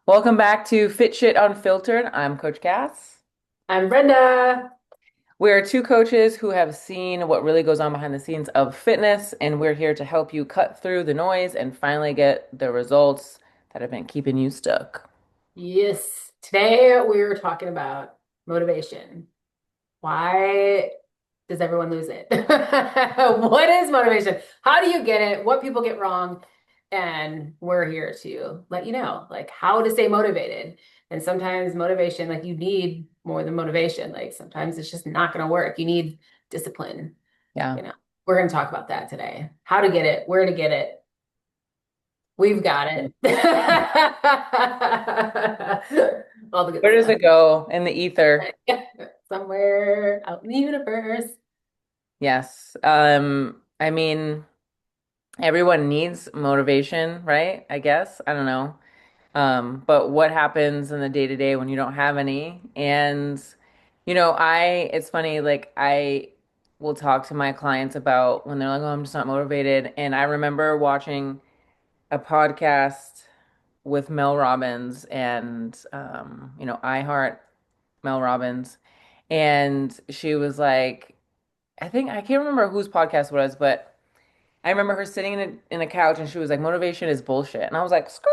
Welcome back to Fit Shit Unfiltered. I'm Coach Cass. I'm Brenda. We are two coaches who have seen what really goes on behind the scenes of fitness, and we're here to help you cut through the noise and finally get the results that have been keeping you stuck. Yes, today we're talking about motivation. Why does everyone lose it? What is motivation? How do you get it? What people get wrong? And we're here to let you know, like how to stay motivated. And sometimes motivation, like you need more than motivation. Like sometimes it's just not going to work. You need discipline. Yeah. You know, we're going to talk about that today. How to get it, where to get it. We've got it. All the good Where does stuff. it go in the ether? Somewhere out in the universe. Yes. I mean, everyone needs motivation, right? I guess. I don't know. But what happens in the day to day when you don't have any? And, it's funny, like I will talk to my clients about when they're like, oh, I'm just not motivated. And I remember watching a podcast with Mel Robbins and, I Heart Mel Robbins. And she was like, I can't remember whose podcast it was, but I remember her sitting in a couch and she was like, motivation is bullshit. And I was like, skirt.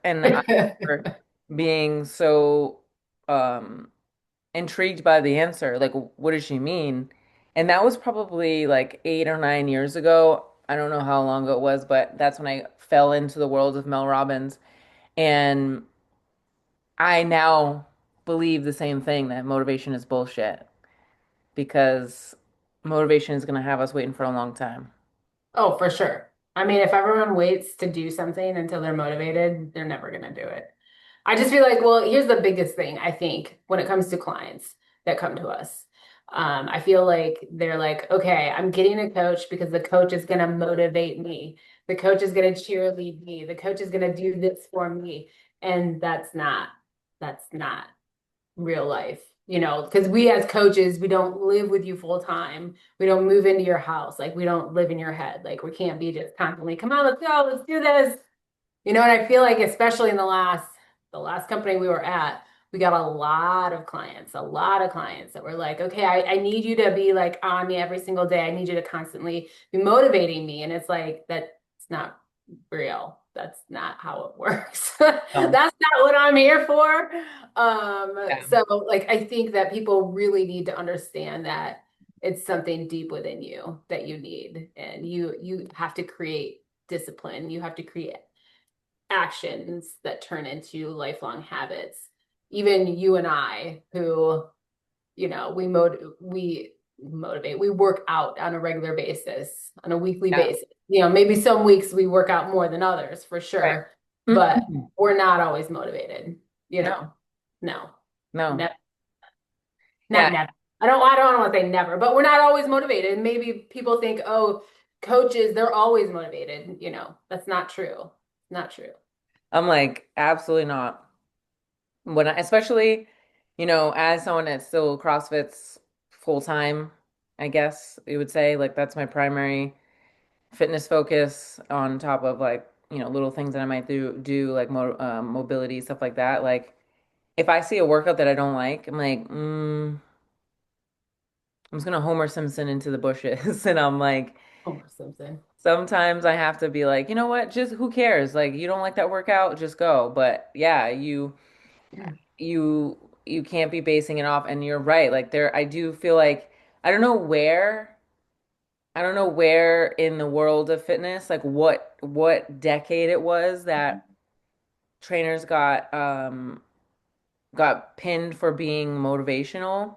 And I remember being so um intrigued by the answer. Like, what does she mean? And that was probably like 8 or 9 years ago. I don't know how long ago it was, but that's when I fell into the world of Mel Robbins. And I now believe the same thing that motivation is bullshit because motivation is going to have us waiting for a long time. Oh, for sure. I mean, if everyone waits to do something until they're motivated, they're never going to do it. I just feel like, well, here's the biggest thing I think when it comes to clients that come to us. I feel like they're like, okay, I'm getting a coach because the coach is going to motivate me. The coach is going to cheerlead me. The coach is going to do this for me. And that's not real life, because we as coaches, we don't live with you full time. We don't move into your house. Like we don't live in your head. Like we can't be just constantly, come on, let's go, let's do this. And I feel like especially in the last company we were at, we got a lot of clients that were like, okay, I need you to be like on me every single day. I need you to constantly be motivating me. And it's like, that's not real. That's not how it works. That's Oh, not what I'm here for. yeah. So like I think that people really need to understand that it's something deep within you that you need. And you have to create discipline. You have to create actions that turn into lifelong habits. Even you and I, who, we motivate, we work out on a regular basis, on a weekly Yeah. basis. Maybe some weeks we work out more than others for Right. sure, but Mhm. we're not always motivated, you No, know. No, no. no, Yeah. not never. I don't want to say never, but we're not always motivated. And maybe people think, oh, coaches, they're always motivated. That's not true. Not true. I'm like, absolutely not. Especially, as someone that still CrossFits full time, I guess you would say, like, that's my primary fitness focus on top of like, little things that I might do like mobility, stuff like that. Like, if I see a workout that I don't like, I'm like, I'm just gonna Homer Simpson into the bushes. And I'm like, Homer Simpson. sometimes I have to be like, you know what? Just who cares? Like, you don't like that workout, just go. But yeah, you can't be basing it off. And you're right. Like I do feel like I don't know where I don't know where in the world of fitness, like what decade it was that trainers got pinned for being motivational.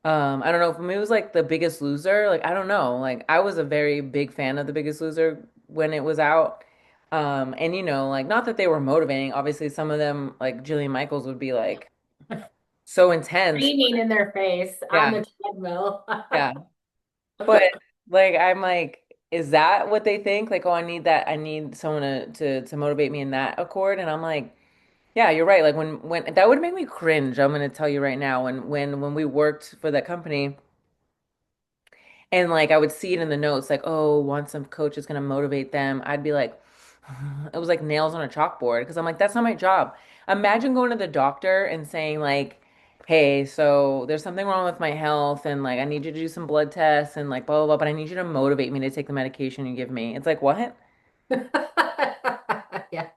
I don't know if maybe it was like The Biggest Loser. Like I don't know. Like I was a very big fan of The Biggest Loser when it was out. And like not that they were motivating. Obviously, some of them, like Jillian Michaels, would be like so intense. Screaming in their face on Yeah, the treadmill. yeah. But like I'm like, is that what they think? Like, oh, I need that. I need someone to motivate me in that accord. And I'm like, yeah, you're right. Like when that would make me cringe. I'm gonna tell you right now. When we worked for that company. And like I would see it in the notes, like, oh, once some coach is gonna motivate them, I'd be like, it was like nails on a chalkboard because I'm like, that's not my job. imagine going to the doctor and saying like, "Hey, so there's something wrong with my health and like I need you to do some blood tests and like blah blah blah, but I need you to motivate me to take the medication you give me." It's like, "What?" Yeah.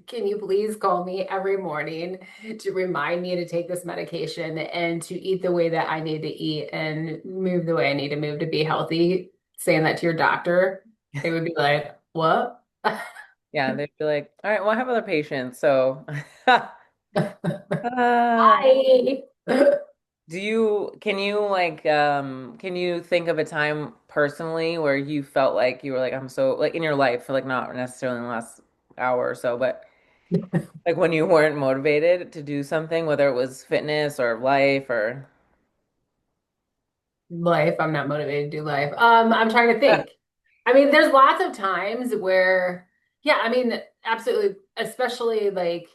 Can you please call me every morning to remind me to take this medication and to eat the way that I need to eat and move the way I need to move to be healthy? Saying that to your doctor, they would be like, "What?" Yeah, they'd be like, "All right, well, I have other patients, so uh, Bye. can you like can you think of a time personally where you felt like you were like I'm so like in your life, like not necessarily in the last hour or so, but like when you weren't motivated to do something, whether it was fitness or life or Life, I'm not motivated to do life. I'm trying to think. I mean, there's lots of times where, yeah, I mean, absolutely, especially like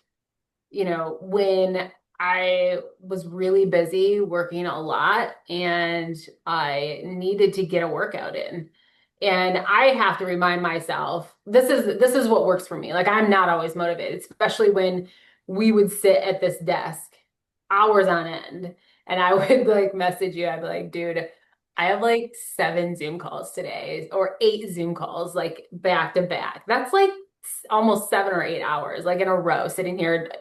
when I was really busy working a lot and I needed to get a workout in. And I have to remind myself, this is what works for me. Like I'm not always motivated, especially when we would sit at this desk hours on end and I would like message you. I'd be like, dude, I have like 7 Zoom calls today or 8 Zoom calls like back to back. That's like almost 7 or 8 hours, like in a row, sitting here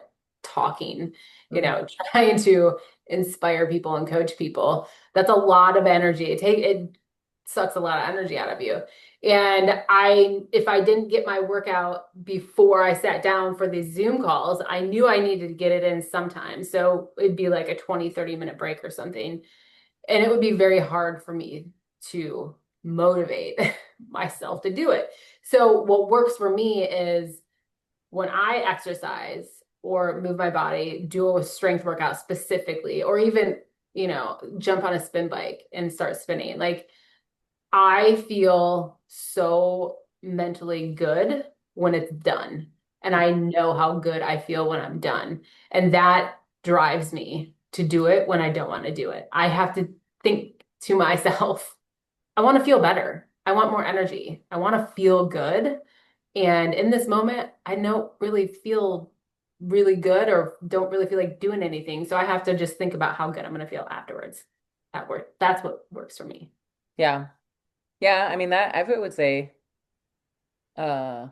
talking, Mhm. trying to inspire people and coach people. That's a lot of energy. It sucks a lot of energy out of you. And if I didn't get my workout before I sat down for these Zoom calls, I knew I needed to get it in sometime. So it'd be like a 20, 30 minute break or something. And it would be very hard for me to motivate myself to do it. So what works for me is when I exercise or move my body, do a strength workout specifically, or even, jump on a spin bike and start spinning. Like I feel so mentally good when it's done. And I know how good I feel when I'm done. And that drives me to do it when I don't want to do it. I have to think to myself, I want to feel better. I want more energy. I want to feel good. And in this moment, I don't really feel really good or don't really feel like doing anything. So I have to just think about how good I'm going to feel afterwards at work. That's what works for me. Yeah. Yeah, I mean that I would say uh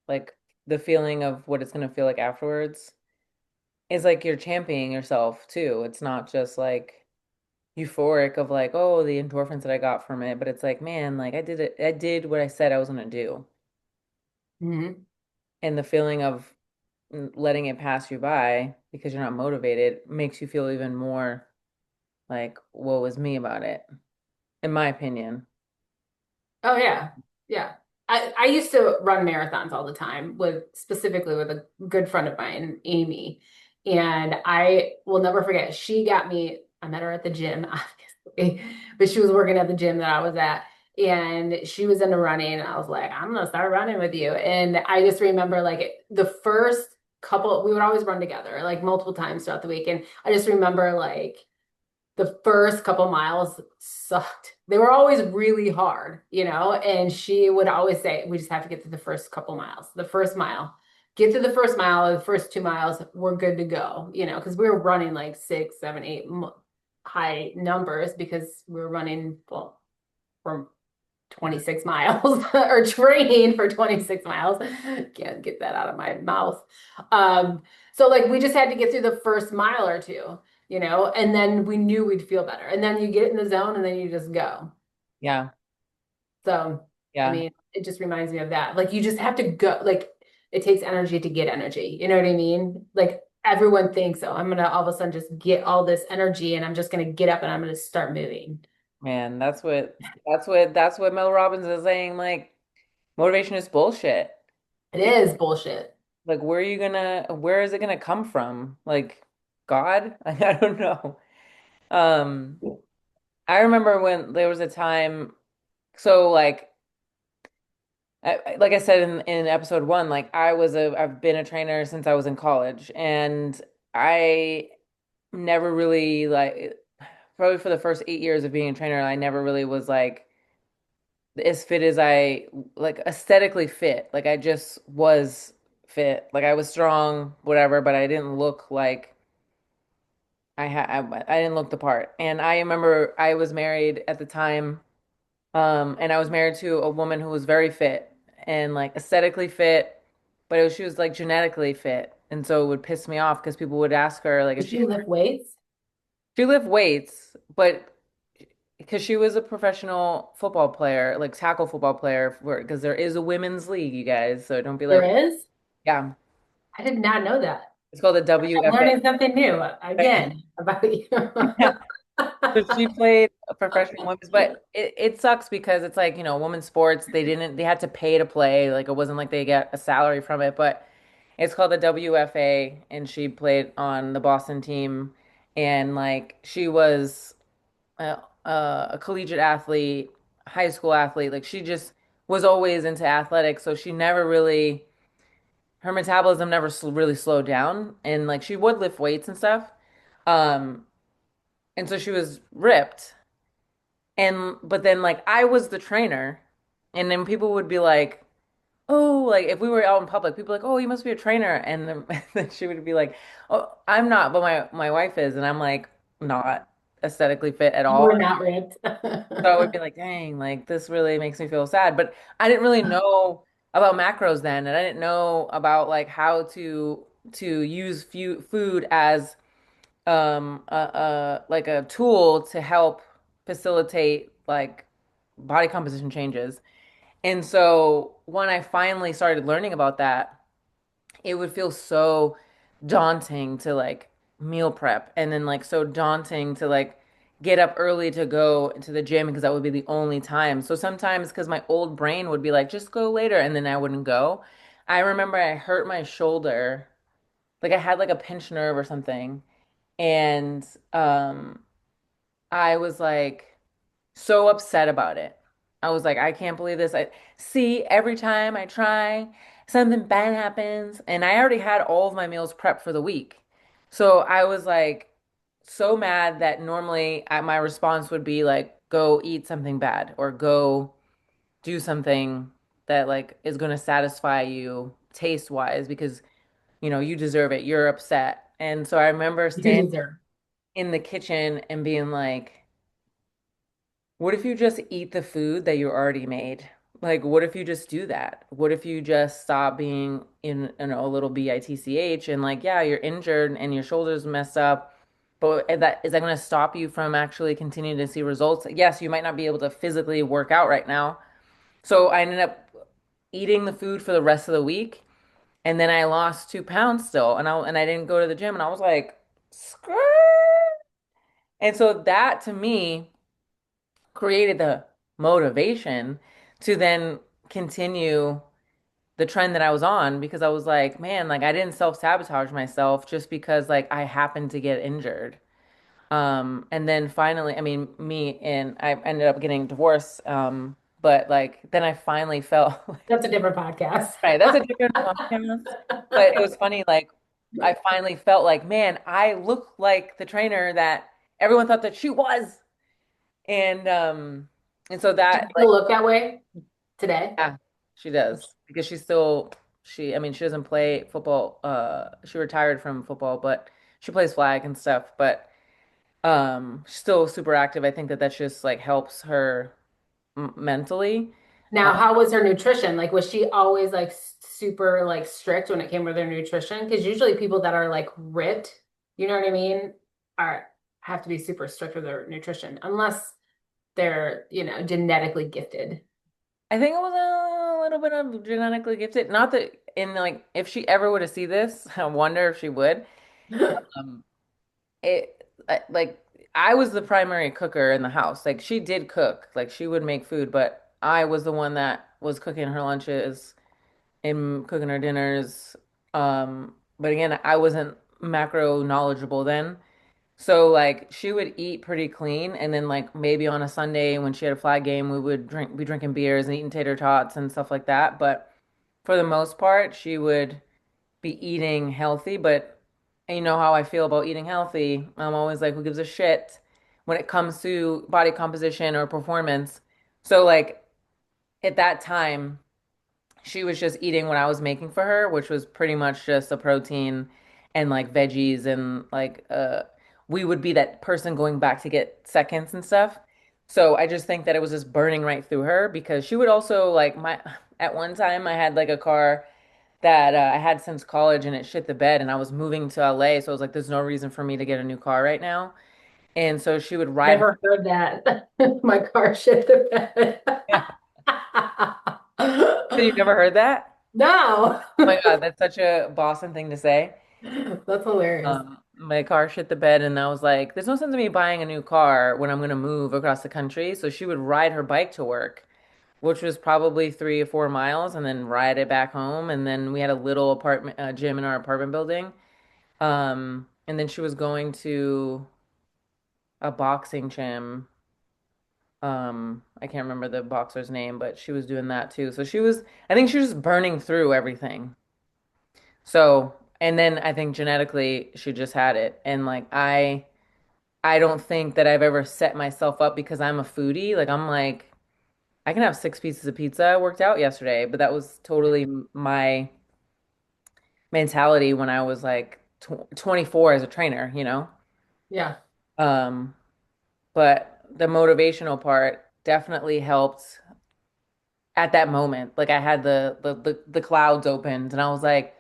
like the feeling of what it's gonna feel like afterwards is like you're championing yourself too. It's not just like euphoric of like, oh, the endorphins that I got from it, but it's like, man, like I did it, I did what I said I was gonna do. Hmm. And the feeling of letting it pass you by because you're not motivated makes you feel even more like, what was me about it, in my opinion. Oh yeah. Yeah. I used to run marathons all the time specifically with a good friend of mine, Amy. And I will never forget, I met her at the gym, obviously, but she was working at the gym that I was at. And she was into running, and I was like, I'm gonna start running with you. And I just remember like the first couple, we would always run together, like multiple times throughout the week. And I just remember like the first couple miles sucked. They were always really hard, and she would always say, we just have to get to the first couple miles. The first mile, get to the first mile, the first 2 miles, we're good to go, because we were running like 6, 7, 8 high numbers because we were running, well, from 26 miles or training for 26 miles. Can't get that out of my mouth. So like we just had to get through the first mile or two, and then we knew we'd feel better. And then you get in the zone and then you just go. Yeah. So, I Yeah. mean, it just reminds me of that. Like you just have to go, like it takes energy to get energy. You know what I mean? Like everyone thinks, oh, I'm gonna all of a sudden just get all this energy and I'm just gonna get up and I'm gonna start moving. Man, that's what Mel Robbins is saying. Like, motivation is bullshit. It is bullshit. Like, where is it gonna come from? Like, God? I don't know. Um, I remember when there was a time, so like, like I said in episode one, like I've been a trainer since I was in college, and I never really like, probably for the first 8 years of being a trainer, I never really was like as fit as I like aesthetically fit. Like I just was fit. Like I was strong, whatever, but I didn't look like I didn't look the part. And I remember I was married at the time, and I was married to a woman who was very fit and like aesthetically fit, but she was like genetically fit. And so it would piss me off because people would ask her like if Did she lift weights? she lift weights, but because she was a professional football player, like tackle football player, because there is a women's league, you guys. So don't be There like, is? yeah, I did not know that. it's called the I'm WFA. learning something new again about you. So she played a professional women's, but it sucks because it's like, women's sports, they had to pay to play. Like it wasn't like they get a salary from it, but it's called the WFA and she played on the Boston team and like she was a collegiate athlete, high school athlete. Like she just was always into athletics, so she never really her metabolism never really slowed down and like she would lift weights and stuff. Um and so she was ripped. And but then like I was the trainer, and then people would be like, "Oh, like if we were out in public, people were like, "Oh, you must be a trainer." And then, then she would be like, "Oh, I'm not, but my wife is." And I'm like, not aesthetically fit at You all. were not ripped. So I would be like, "Dang, like this really makes me feel sad." But I didn't really know about macros then, and I didn't know about like how to use food as like a tool to help facilitate like body composition changes. And so when I finally started learning about that, it would feel so daunting to like meal prep and then like so daunting to like get up early to go to the gym because that would be the only time. So sometimes because my old brain would be like, just go later, and then I wouldn't go. I remember I hurt my shoulder, like I had like a pinched nerve or something. And I was like so upset about it. I was like, I can't believe this. I see every time I try, something bad happens. And I already had all of my meals prepped for the week. So I was like so mad that normally my response would be like, go eat something bad or go do something that like is going to satisfy you taste wise because you deserve it. You're upset. And so I remember You standing deserve. in the kitchen and being like, what if you just eat the food that you already made? Like, what if you just do that? What if you just stop being in a little bitch and like, yeah, you're injured and your shoulder's messed up, but is that going to stop you from actually continuing to see results? Yes, you might not be able to physically work out right now. So I ended up eating the food for the rest of the week, and then I lost 2 pounds still, and I didn't go to the gym, and I was like, skirt. And so that to me created the motivation to then continue the trend that I was on because I was like, man, like I didn't self-sabotage myself just because like I happened to get injured. And then finally, I mean, me and I ended up getting divorced. But like then I finally felt That's a different podcast. right, that's a different podcast. But it was funny, like I finally felt like, man, I look like the trainer that everyone thought that she was. And so Do you that like still look that way today? yeah, she does because I mean she doesn't play football. She retired from football, but she plays flag and stuff, but she's still super active. I think that just like helps her mentally. Now, how was her nutrition? Like, was she always like super like strict when it came to their nutrition? Because usually people that are like ripped, you know what I mean, are have to be super strict with their nutrition, unless they're, genetically gifted. I think it was a little bit of genetically gifted. Not that in like if she ever would have see this, I wonder if she would. Um, like I was the primary cooker in the house. Like she did cook, like she would make food, but I was the one that was cooking her lunches and cooking her dinners. But again, I wasn't macro knowledgeable then. So like she would eat pretty clean and then like maybe on a Sunday when she had a flag game, we would be drinking beers and eating tater tots and stuff like that. But for the most part, she would be eating healthy, but you know how I feel about eating healthy. I'm always like, who gives a shit when it comes to body composition or performance? So like at that time, she was just eating what I was making for her, which was pretty much just a protein and like veggies and like we would be that person going back to get seconds and stuff. So I just think that it was just burning right through her because she would also like my at one time I had like a car that I had since college and it shit the bed and I was moving to LA, so I was like there's no reason for me to get a new car right now. And so she would ride her. Never heard that. My car shit the bed. Yeah. So you never heard that? No. Oh my God, that's such a Boston thing to say. That's hilarious. My car shit the bed, and I was like, "There's no sense of me buying a new car when I'm gonna move across the country." So she would ride her bike to work, which was probably 3 or 4 miles, and then ride it back home. And then we had a little apartment gym in our apartment building. And then she was going to a boxing gym. I can't remember the boxer's name, but she was doing that too. So she was, I think she was just burning through everything. So, and then I think genetically she just had it. And like I don't think that I've ever set myself up because I'm a foodie. Like I'm like I can have 6 pieces of pizza. I worked out yesterday, but that was totally my mentality when I was like tw 24 as a trainer, you know? Yeah. Um, but the motivational part definitely helped at that moment. Like I had the clouds opened and I was like,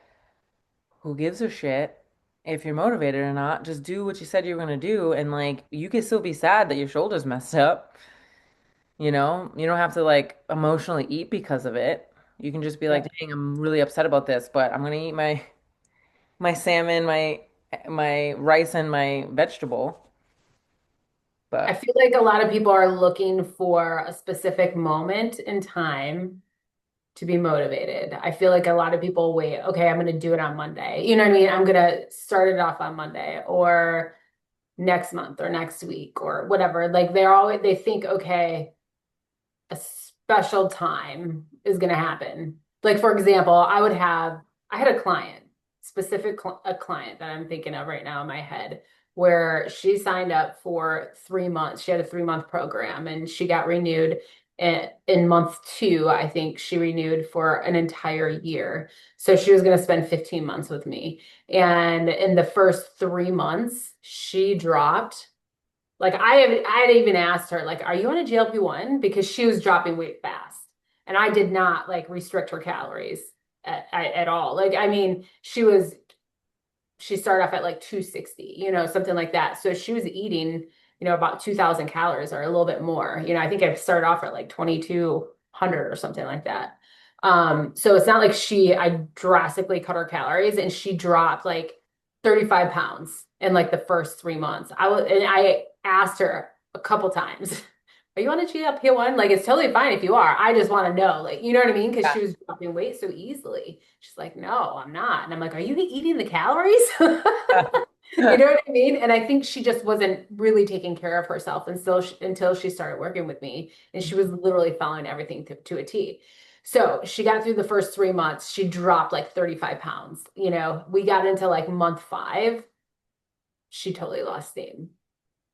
who gives a shit if you're motivated or not? Just do what you said you were gonna do, and like you can still be sad that your shoulder's messed up. You know, you don't have to like emotionally eat because of it. You can just be like, Yeah. dang, I'm really upset about this, but I'm gonna eat my salmon, my rice, and my vegetable. I But feel like a lot of people are looking for a specific moment in time to be motivated. I feel like a lot of people wait, okay, I'm going to do it on Monday. You know what I mean? I'm going to start it off on Monday or next month or next week or whatever. Like they think, okay, a special time is going to happen. Like for example, I had a client, a client that I'm thinking of right now in my head where she signed up for 3 months. She had a 3 month program and she got renewed in month two. I think she renewed for an entire year. So she was going to spend 15 months with me. And in the first 3 months, she dropped like I had even asked her, like, are you on a GLP-1? Because she was dropping weight fast. And I did not like restrict her calories at all. Like, I mean, she started off at like 260, something like that. So she was eating, about 2,000 calories or a little bit more. I think I started off at like 2,200 or something like that. So it's not like I drastically cut her calories and she dropped like 35 pounds in like the first 3 months. And I asked her a couple times, are you on a GLP-1? Like, it's totally fine if you are. I just want to know, like, you know what I mean? Because yeah. she was dropping weight so easily. She's like, no, I'm not. And I'm like, are you eating the calories? You know what I mean? And I think she just wasn't really taking care of herself until she started working with me. And she was literally following everything to a T. So she got through the first 3 months. She dropped like 35 pounds. We got into like month five. She totally lost steam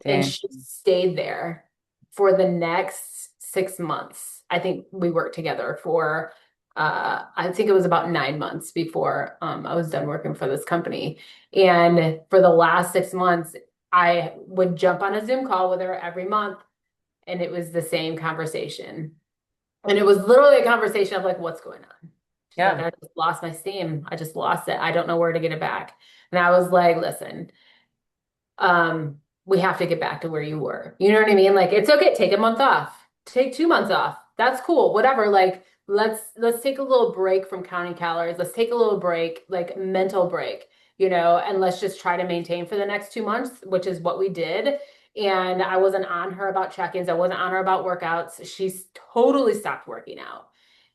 and Dang. she stayed there for the next 6 months. I think we worked together for I think it was about 9 months before I was done working for this company. And for the last 6 months, I would jump on a Zoom call with her every month, and it was the same conversation. And it was literally a conversation of like, what's going on? She's like, Yeah. I just lost my steam. I just lost it. I don't know where to get it back. And I was like, listen, we have to get back to where you were. You know what I mean? Like it's okay, take a month off, take 2 months off. That's cool, whatever. Like let's take a little break from counting calories. Let's take a little break, like mental break, and let's just try to maintain for the next 2 months, which is what we did. And I wasn't on her about check-ins. I wasn't on her about workouts. She's totally stopped working out.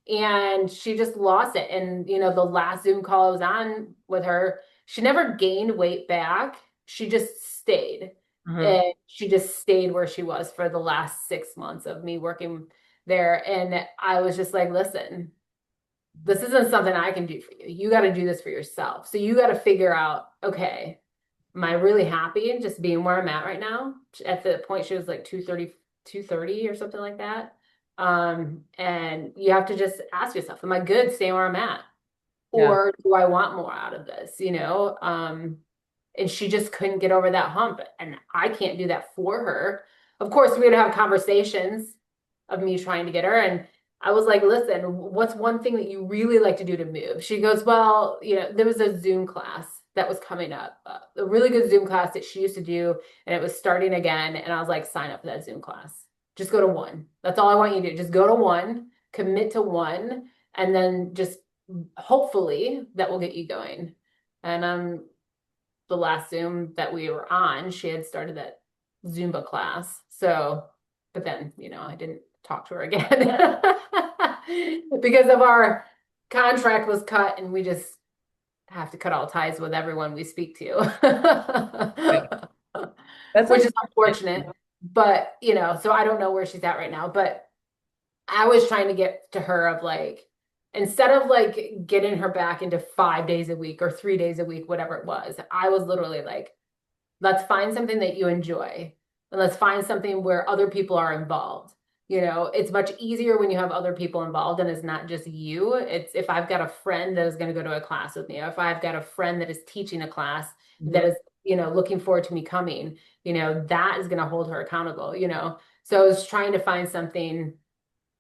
And she just lost it. And the last Zoom call I was on with her, she never gained weight back. She just stayed. Hmm. And she just stayed where she was for the last 6 months of me working there. And I was just like, listen, this isn't something I can do for you. You got to do this for yourself. So you got to figure out, okay, am I really happy in just being where I'm at right now? At the point she was like 230 or something like that. And you have to just ask yourself, am I good staying where I'm at? Yeah. Or do I want more out of this, you know? And she just couldn't get over that hump. And I can't do that for her. Of course, we would have conversations of me trying to get her. And I was like, listen, what's one thing that you really like to do to move? She goes, well, you know, there was a Zoom class that was coming up, a really good Zoom class that she used to do, and it was starting again. And I was like, sign up for that Zoom class. Just go to one. That's all I want you to do. Just go to one, commit to one, and then just hopefully that will get you going. And the last Zoom that we were on, she had started that Zumba class. So, but then, you know, I didn't talk to her again because of our contract was cut and we just have to cut all ties with everyone we speak Right. to, That's which is unfortunate. unfortunate. But, you know, so I don't know where she's at right now, but I was trying to get to her of like, instead of like getting her back into 5 days a week or 3 days a week, whatever it was, I was literally like, let's find something that you enjoy and let's find something where other people are involved. You know, it's much easier when you have other people involved and it's not just you. It's if I've got a friend that is going to go to a class with me, or if I've got a friend that is teaching a class that Mhm. is, you know, looking forward to me coming, you know, that is going to hold her accountable, you know. So I was trying to find something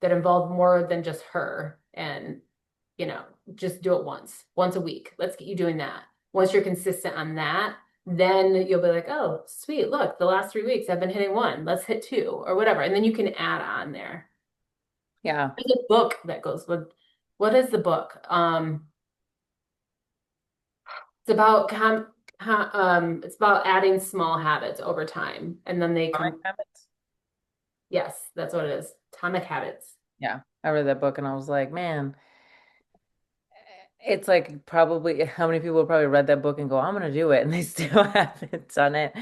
that involved more than just her and, you know, just do it once a week. Let's get you doing that. Once you're consistent on that, then you'll be like, oh, sweet, look, the last 3 weeks I've been hitting one, let's hit two or whatever. And then you can add on there. Yeah. There's a book that goes with, what is the book? It's about it's about adding small habits over time. And then they Atomic come, Habits. yes, that's what it is. Atomic habits. Yeah. I read that book and I was like, man, it's like probably how many people probably read that book and go, I'm gonna do it, and they still haven't done it.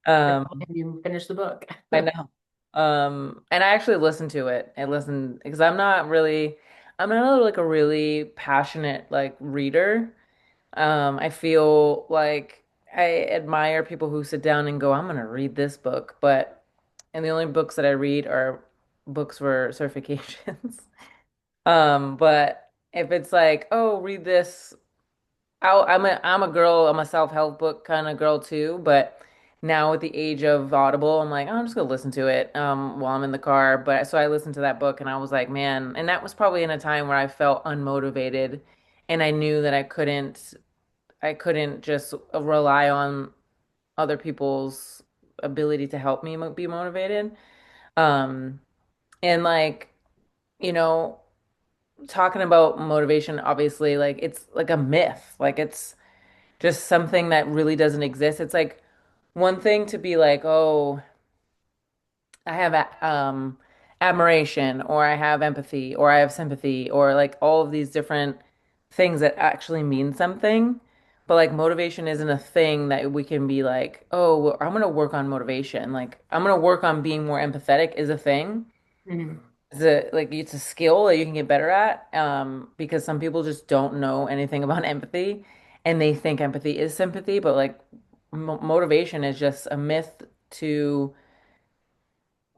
Have Um, you finished the book? I know. And I actually listened to it. I listened because I'm not like a really passionate like reader. I feel like I admire people who sit down and go, I'm gonna read this book, and the only books that I read are books for certifications. But if it's like, oh, read this. I'm a girl, I'm a self-help book kind of girl too, but now with the age of Audible, I'm like, oh, I'm just gonna listen to it while I'm in the car. But so I listened to that book and I was like, man, and that was probably in a time where I felt unmotivated and I knew that I couldn't just rely on other people's ability to help me be motivated. Um and like, you know, talking about motivation, obviously, like it's like a myth. Like it's just something that really doesn't exist. It's like one thing to be like, oh, I have admiration, or I have empathy, or I have sympathy, or like all of these different things that actually mean something. But like motivation isn't a thing that we can be like, oh, well, I'm gonna work on motivation. Like I'm gonna work on being more empathetic is a thing. Mhm. It's a skill that you can get better at, because some people just don't know anything about empathy and they think empathy is sympathy, but like motivation is just a myth to,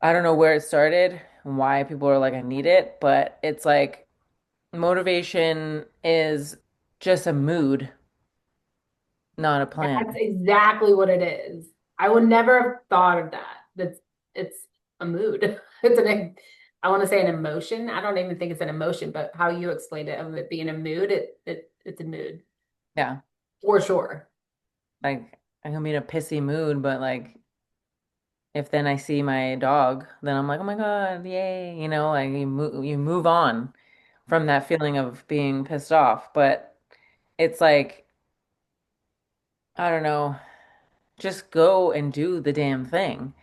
I don't know where it started and why people are like, I need it, but it's like motivation is just a mood, not a plan. That's exactly what it is. I would never have thought of that. It's a mood. It's I want to say an emotion. I don't even think it's an emotion, but how you explained it of it being a mood, it's a mood Yeah. for sure. Like I can be in a pissy mood, but like if then I see my dog, then I'm like, oh my God, yay. Like you move on from that feeling of being pissed off. But it's like, I don't know, just go and do the damn thing.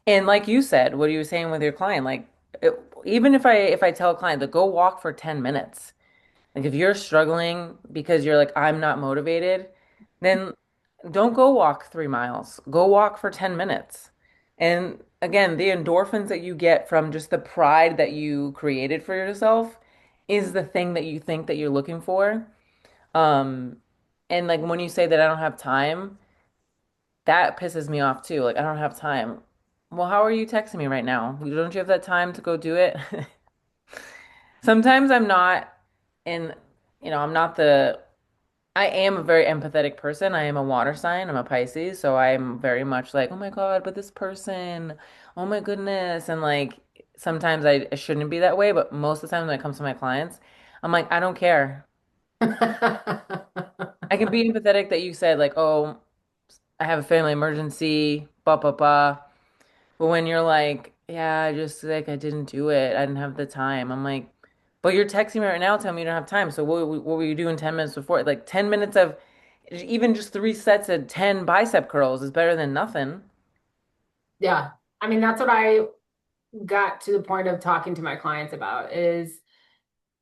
And like you said, what you were saying with your client, like it, even if I tell a client to go walk for 10 minutes, like if you're struggling because you're like, I'm not motivated, then don't go walk 3 miles. Go walk for 10 minutes. And again, the endorphins that you get from just the pride that you created for yourself is the thing that you think that you're looking for. Um, and like when you say that I don't have time, that pisses me off too. Like I don't have time. Well, how are you texting me right now? Don't you have that time to go do it? Sometimes I'm not in, I'm not I am a very empathetic person. I am a water sign. I'm a Pisces, so I'm very much like, oh my God, but this person, oh my goodness. And like sometimes I shouldn't be that way, but most of the time when it comes to my clients, I'm like, I don't care. I can be empathetic that you said like, oh, I have a family emergency, blah blah blah. But when you're like, yeah, I just like I didn't do it. I didn't have the time. I'm like, but you're texting me right now telling me you don't have time. So what were you doing 10 minutes before? Like 10 minutes of even just three sets of 10 bicep curls is better than nothing. Yeah. I mean, that's what I got to the point of talking to my clients about is,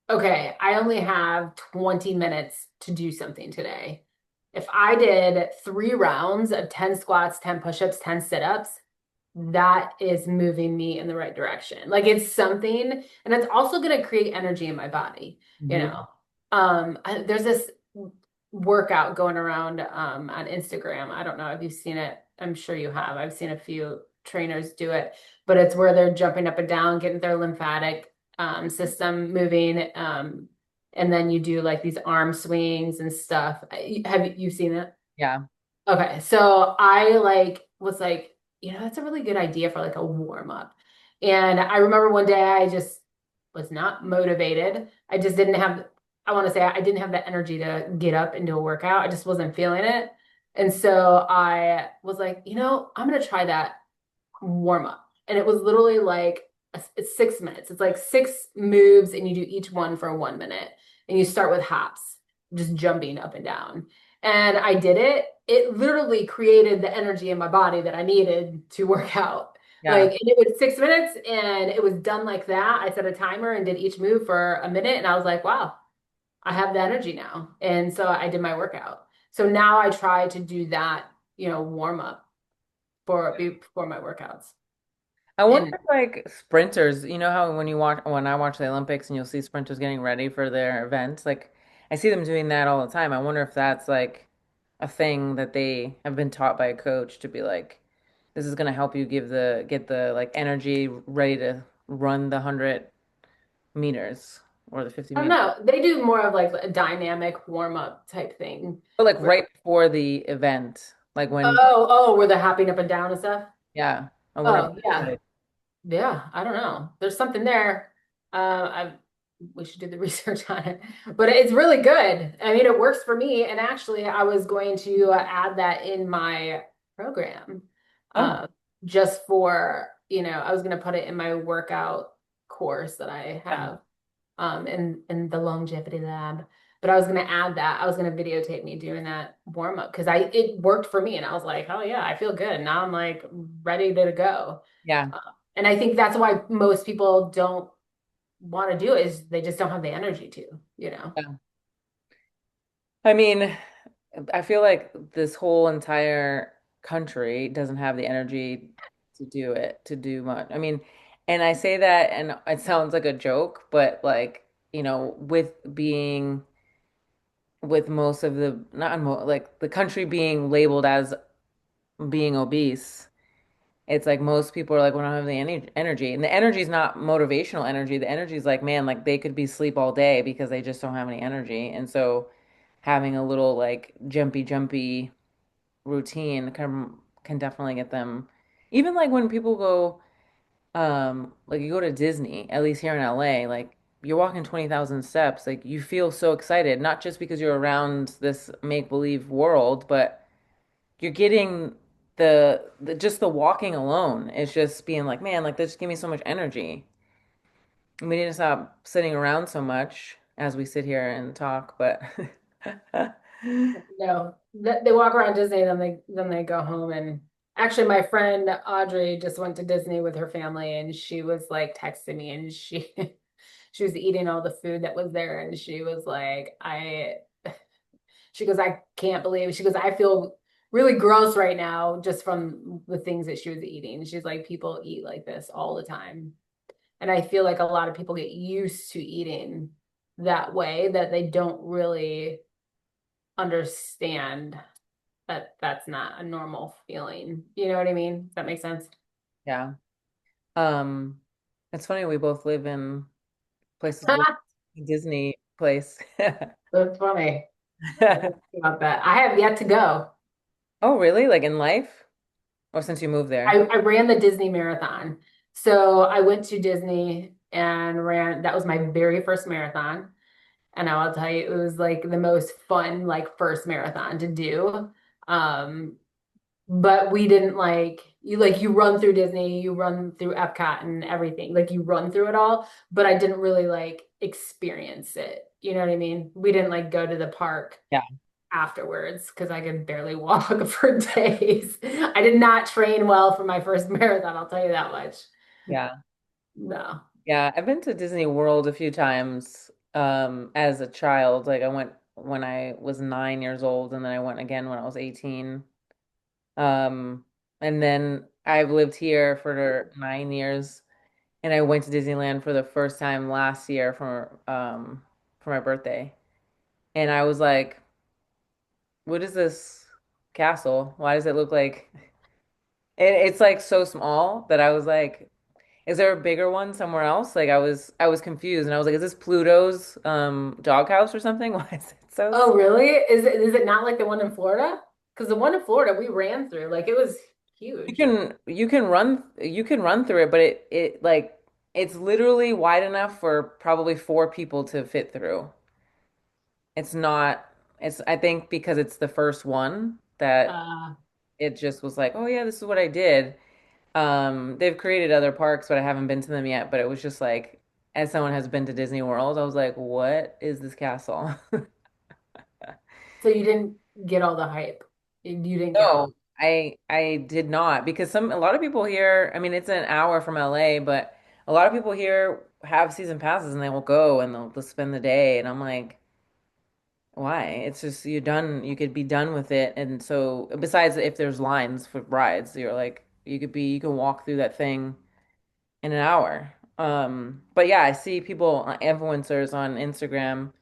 okay, I only have 20 minutes to do something today. If I did 3 rounds of 10 squats, 10 push-ups, 10 sit-ups, that is moving me in the right direction. Like it's something, and it's also going to create energy in my body, you Hmm. know. There's this workout going around on Instagram. I don't know if you've seen it. I'm sure you have. I've seen a few trainers do it, but it's where they're jumping up and down, getting their lymphatic system moving. And then you do like these arm swings and stuff. Have you seen it? Yeah. Okay, so I was like, that's a really good idea for like a warm up. And I remember one day I just was not motivated. I just didn't have, I want to say I didn't have the energy to get up and do a workout. I just wasn't feeling it. And so I was like, I'm gonna try that warm up. And it was literally like it's 6 minutes. It's like six moves, and you do each one for 1 minute. And you start with hops, just jumping up and down. And I did it. It literally created the energy in my body that I needed to work out. Yeah. Like, and it was 6 minutes and it was done like that. I set a timer and did each move for a minute. And I was like, wow, I have the energy now. And so I did my workout. So now I try to do that, warm up before my workouts. I wonder And if like sprinters, you know how when I watch the Olympics and you'll see sprinters getting ready for their events, like I see them doing that all the time. I wonder if that's like a thing that they have been taught by a coach to be like, this is gonna help you get the like energy ready to run the 100 meters or the 50 I don't meters. know. They do more of like a dynamic warm up type thing. But like Where, right before the event, like when, where they're hopping up and down and stuff. yeah, I wonder if Oh, that's yeah. like, Yeah. I don't know. There's something there. We should do the research on it, but it's really good. I mean, it works for me. And actually, I was going to add that in my program, oh, uh, just for, I was going to put it in my workout course that I yeah, have. In the longevity lab. But I was gonna add that. I was gonna videotape me doing that warm up because I it worked for me, and I was like, oh yeah, I feel good. Now I'm like ready to go. yeah. Uh, and I think that's why most people don't want to do it is they just don't have the energy to. Yeah. I mean, I feel like this whole entire country doesn't have the energy to do it, to do much. I mean, and I say that and it sounds like a joke, but like, with being with most of the not mo like the country being labeled as being obese, it's like most people are like, we don't have the energy. And the energy is not motivational energy. The energy is like, man, like they could be asleep all day because they just don't have any energy. And so having a little like jumpy routine can definitely get them. Even like when people go, like you go to Disney, at least here in LA, like you're walking 20,000 steps, like you feel so excited, not just because you're around this make-believe world, but you're getting the just the walking alone is just being like, man, like this give me so much energy. And we need to stop sitting around so much as we sit here and talk, but No, they walk around Disney, then they go home. And actually, my friend Audrey just went to Disney with her family, and she was like texting me, and she she was eating all the food that was there, and she was like, she goes, I can't believe. She goes, I feel really gross right now just from the things that she was eating. She's like, people eat like this all the time, and I feel like a lot of people get used to eating that way that they don't really understand that that's not a normal feeling. You know what I mean? Does that make sense? Yeah. Um, it's funny we both live in places with Disney place. That's funny. I didn't think about that. I have yet to go. Oh, really? Like in life? Or since you moved there? I ran the Disney marathon. So I went to Disney and ran, that was my very first marathon. And I will tell you, it was like the most fun, like first marathon to do. Um, but we didn't like you run through Disney, you run through Epcot and everything. Like you run through it all, but I didn't really like experience it. You know what I mean? We didn't like go to the park Yeah. afterwards because I could barely walk for days. I did not train well for my first marathon, I'll tell you that much. Yeah. No. Yeah. I've been to Disney World a few times as a child. Like I went when I was 9 years old and then I went again when I was 18. Um, and then I've lived here for 9 years and I went to Disneyland for the first time last year for my birthday. And I was like, what is this castle? Why does it look like it's like so small that I was like, is there a bigger one somewhere else? Like I was confused and I was like, is this Pluto's doghouse or something? Why is it so Oh, small? really? Is it not like the one in Florida? Because the one in Florida we ran through, like it was huge. You can run through it, but it like it's literally wide enough for probably four people to fit through. It's not it's I think because it's the first one that Uh, it just was like, oh yeah, this is what I did. They've created other parks, but I haven't been to them yet. But it was just like, as someone has been to Disney World, I was like, what is this castle? so you didn't get all the hype. You didn't get all. No, I did not because a lot of people here, I mean, it's an hour from LA, but a lot of people here have season passes and they will go and they'll spend the day. And I'm like, why? It's just you're done. You could be done with it. And so besides if there's lines for rides, you're like, you can walk through that thing in an hour. But yeah, I see people, influencers on Instagram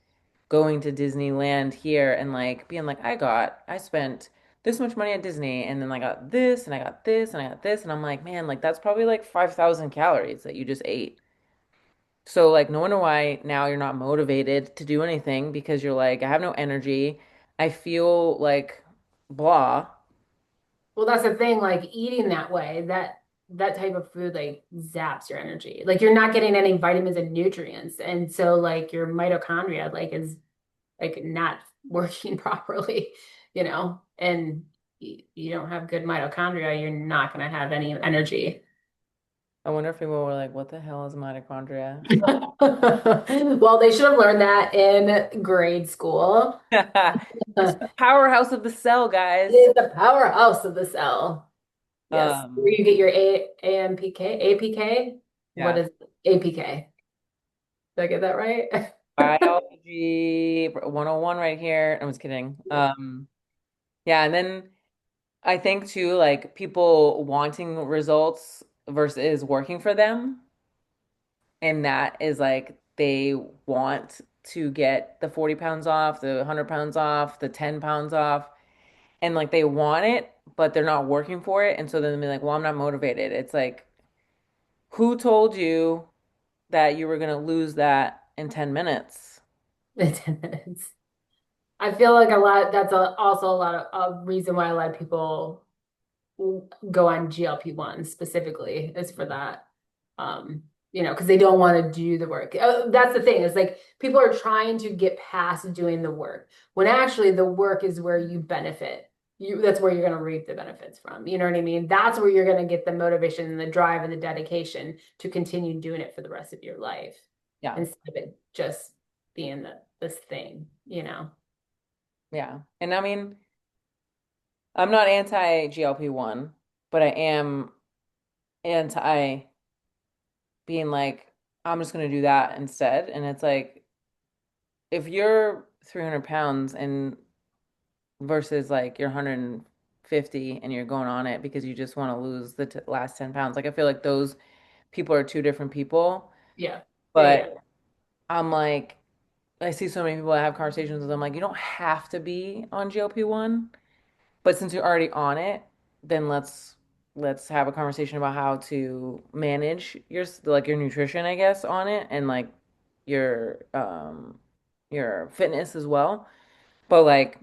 going to Disneyland here and like being like, I spent this much money at Disney and then I got this and I got this and I got this. And I'm like, man, like that's probably like 5,000 calories that you just ate. So like no wonder why now you're not motivated to do anything because you're like, I have no energy. I feel like blah. Well, that's the thing, like eating that way, that type of food like zaps your energy. Like you're not getting any vitamins and nutrients. And so like your mitochondria like is like not working properly, and you don't have good mitochondria, you're not going to have any energy. I wonder if people were like, what the hell is mitochondria? Well, they should have learned that in grade school. It's the powerhouse of the cell, It guys. is the powerhouse of the cell. Yes. Where Um, you get your AMPK, APK? What yeah, is APK? Did I get that right? biology 101 right here. I'm just kidding. Yeah, and then I think too, like people wanting results versus working for them, and that is like they want to get the 40 pounds off, the 100 pounds off, the 10 pounds off, and like they want it, but they're not working for it, and so then they're like, well, I'm not motivated. It's like, who told you that you were gonna lose that in 10 minutes? The 10 minutes. I feel like that's also a lot of a reason why a lot of people go on GLP-1 specifically is for that. Because they don't want to do the work. That's the thing, is like people are trying to get past doing the work when actually the work is where you benefit. That's where you're going to reap the benefits from. You know what I mean? That's where you're going to get the motivation and the drive and the dedication to continue doing it for the rest of your life Yeah, instead of it just being this thing. yeah. And I mean, I'm not anti GLP-1, but I am anti being like, I'm just gonna do that instead. And it's like, if you're 300 pounds and versus like you're 150 and you're going on it because you just want to lose the t last 10 pounds, like I feel like those people are two different people. Yeah. Yeah. Yeah. But I'm like, I see so many people that have conversations with them, like, you don't have to be on GLP-1, but since you're already on it, then let's let's have a conversation about how to manage your nutrition, I guess, on it and like your fitness as well. But like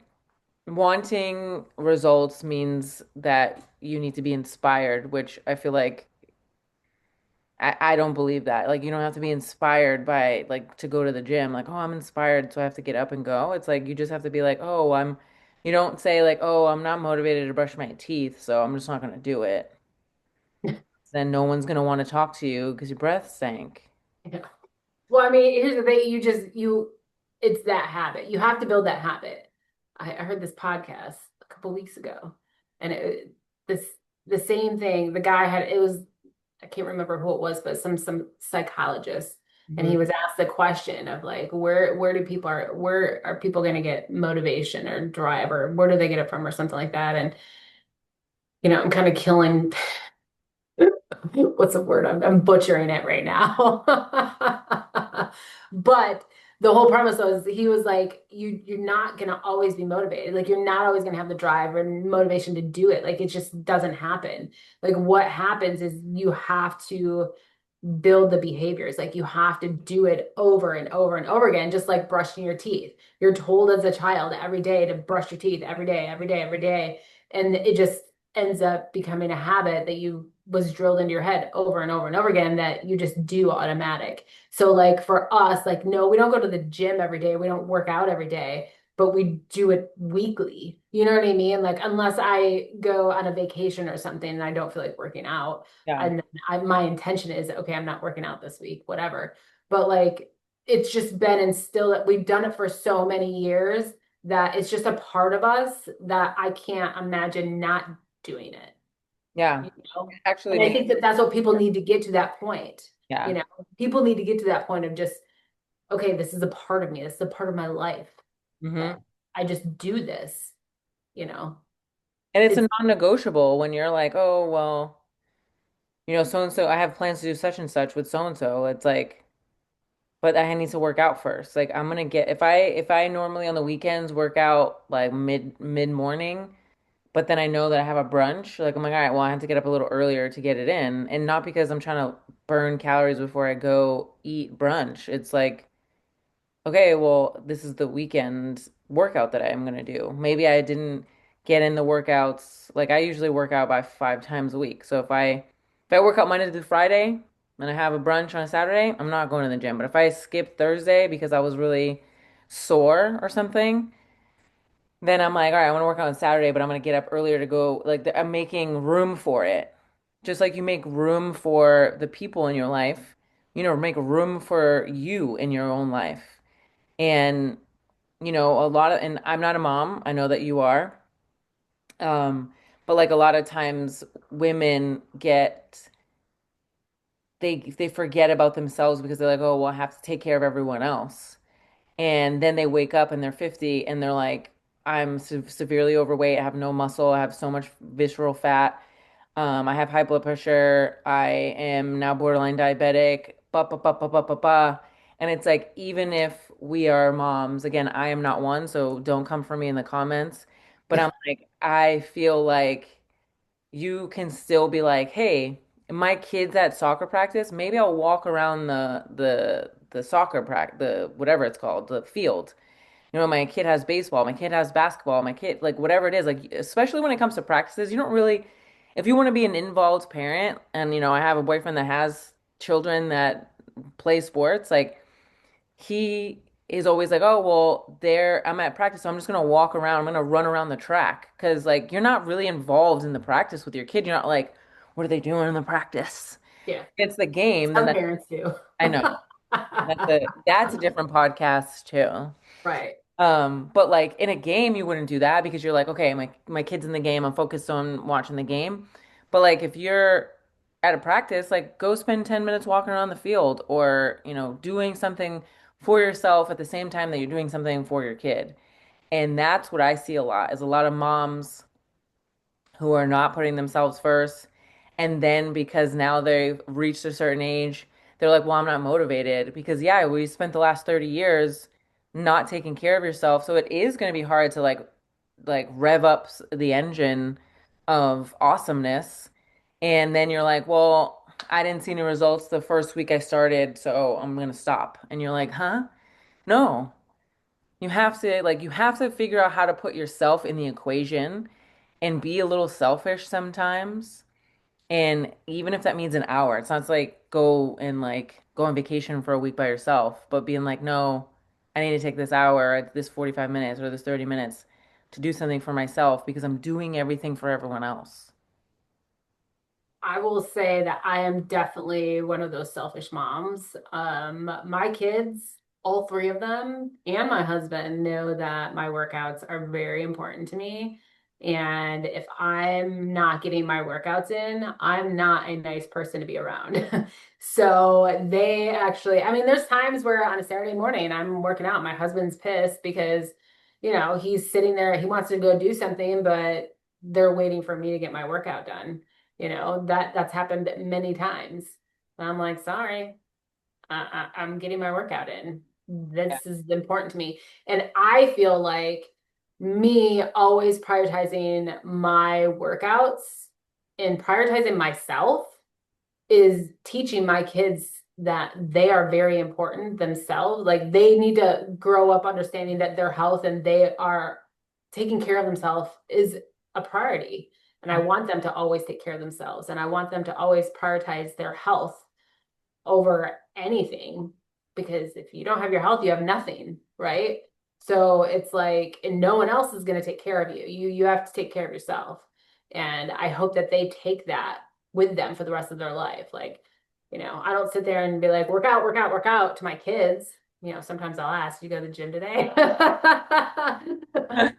wanting results means that you need to be inspired, which I feel like I don't believe that. Like you don't have to be inspired by like to go to the gym. Like, oh, I'm inspired, so I have to get up and go. It's like you just have to be like, oh, you don't say like, oh, I'm not motivated to brush my teeth, so I'm just not gonna do it. Then no one's gonna want to talk to you because your breath stank. Yeah. Well, I mean, here's the thing, it's that habit. You have to build that habit. I heard this podcast a couple weeks ago, and this the same thing. The guy had it was I can't remember who it was, but some psychologist, and Hmm. he was asked the question of like, where are people going to get motivation or drive, or where do they get it from, or something like that. And I'm kind of killing. What's the word? I'm butchering it right now. But the whole premise was he was like, you're not gonna always be motivated. Like you're not always gonna have the drive or motivation to do it. Like it just doesn't happen. Like what happens is you have to build the behaviors. Like you have to do it over and over and over again, just like brushing your teeth. You're told as a child every day to brush your teeth every day, every day, every day. And it just ends up becoming a habit that you was drilled into your head over and over and over again that you just do automatic. So like for us, like no, we don't go to the gym every day. We don't work out every day, but we do it weekly. You know what I mean? Like unless I go on a vacation or something and I don't feel like working out, Yeah. and then my intention is okay, I'm not working out this week, whatever. But like it's just been instilled that we've done it for so many years that it's just a part of us that I can't imagine not doing it, Yeah. you know? It actually And I makes think that that's what people need to get to that point. yeah. People need to get to that point of just, okay, this is a part of me. This is a part of my life. And Hmm. I just do this, you know. And it's a It's non-negotiable when you're like, oh, well, so and so, I have plans to do such and such with so and so. It's like, but I need to work out first. Like I'm gonna get if I normally on the weekends work out like mid morning, but then I know that I have a brunch, like I'm like, all right, well, I have to get up a little earlier to get it in. And not because I'm trying to burn calories before I go eat brunch. It's like okay, well, this is the weekend workout that I'm gonna do. Maybe I didn't get in the workouts. Like I usually work out by 5 times a week. So if I work out Monday through Friday and I have a brunch on a Saturday, I'm not going to the gym. But if I skip Thursday because I was really sore or something, then I'm like, all right, I want to work out on Saturday, but I'm gonna get up earlier to go. Like I'm making room for it. Just like you make room for the people in your life, make room for you in your own life. And and I'm not a mom. I know that you are. But like a lot of times women they forget about themselves because they're like, oh, well, I have to take care of everyone else. And then they wake up and they're 50 and they're like, I'm severely overweight. I have no muscle. I have so much visceral fat. I have high blood pressure. I am now borderline diabetic. Ba, ba, ba, ba, ba, ba, ba. And it's like, even if we are moms, again, I am not one, so don't come for me in the comments. But I'm like, I feel like you can still be like, hey, my kid's at soccer practice. Maybe I'll walk around the soccer practice, the whatever it's called, the field. My kid has baseball, my kid has basketball, my kid, like whatever it is, like especially when it comes to practices, you don't really, if you want to be an involved parent, and I have a boyfriend that has children that play sports, like he is always like, oh, well, I'm at practice, so I'm just gonna walk around, I'm gonna run around the track. Because like you're not really involved in the practice with your kid. You're not like, what are they doing in the practice? yeah, It's the game, then some that parents do. I know. That's a different podcast too. Right. But like in a game, you wouldn't do that because you're like, okay, my kid's in the game. I'm focused on watching the game. But like if you're at a practice, like go spend 10 minutes walking around the field or, doing something for yourself at the same time that you're doing something for your kid. And that's what I see a lot is a lot of moms who are not putting themselves first. And then because now they've reached a certain age, they're like, well, I'm not motivated because yeah, we spent the last 30 years not taking care of yourself. So it is going to be hard to like rev up the engine of awesomeness. And then you're like, well, I didn't see any results the first week I started, so I'm gonna stop. And you're like, huh? No. You have to figure out how to put yourself in the equation and be a little selfish sometimes. And even if that means an hour, it's not like go on vacation for a week by yourself, but being like, no, I need to take this hour, this 45 minutes or this 30 minutes to do something for myself because I'm doing everything for everyone else. I will say that I am definitely one of those selfish moms. My kids, all three of them, and my husband know that my workouts are very important to me. And if I'm not getting my workouts in, I'm not a nice person to be around. So they actually, I mean, there's times where on a Saturday morning I'm working out. My husband's pissed because, he's sitting there, he wants to go do something, but they're waiting for me to get my workout done. That's happened many times. And I'm like, sorry, I'm getting my workout in. Yeah. This is important to me. And I feel like me always prioritizing my workouts and prioritizing myself is teaching my kids that they are very important themselves. Like they need to grow up understanding that their health and they are taking care of themselves is a priority. And I want them to always take care of themselves. And I want them to always prioritize their health over anything. Because if you don't have your health, you have nothing, right? So it's like, and no one else is going to take care of you. You have to take care of yourself. And I hope that they take that with them for the rest of their life. Like, I don't sit there and be like, work out, work out, work out to my kids. Sometimes I'll ask, you go to the gym today? I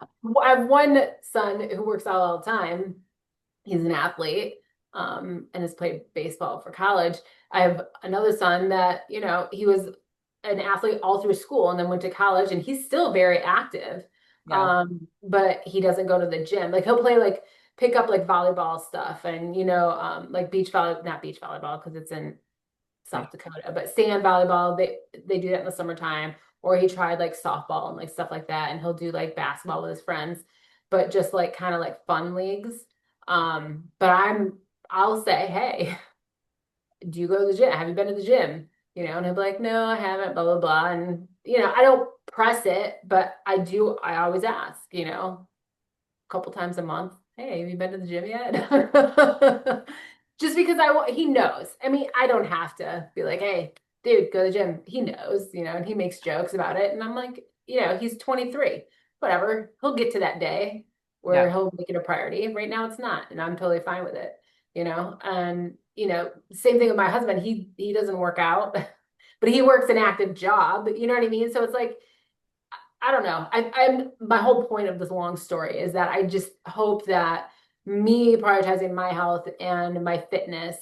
have one son who works out all the time. He's an athlete, and has played baseball for college. I have another son that, he was an athlete all through school and then went to college and he's still very active. Yeah. But he doesn't go to the gym. Like he'll play like pick up like volleyball stuff and like not beach volleyball because it's in Yeah. South Dakota, but sand volleyball, they do that in the summertime. Or he tried like softball and like stuff like that, and he'll do like basketball with his friends, but just like kind of like fun leagues. But I'll say, hey, do you go to the gym? Have you been to the gym? And he'll be like, no, I haven't, blah, blah, blah. And, I don't press it, but I always ask, a couple times a month. Hey, have you been to the gym yet? Just because he knows. I mean, I don't have to be like, hey, dude, go to the gym. He knows, and he makes jokes about it. And I'm like, he's 23, whatever. He'll get to that day Yeah. where he'll make it a priority. Right now, it's not, and I'm totally fine with it. And same thing with my husband. He doesn't work out, but he works an active job. You know what I mean? So it's like I don't know. I'm my whole point of this long story is that I just hope that me prioritizing my health and my fitness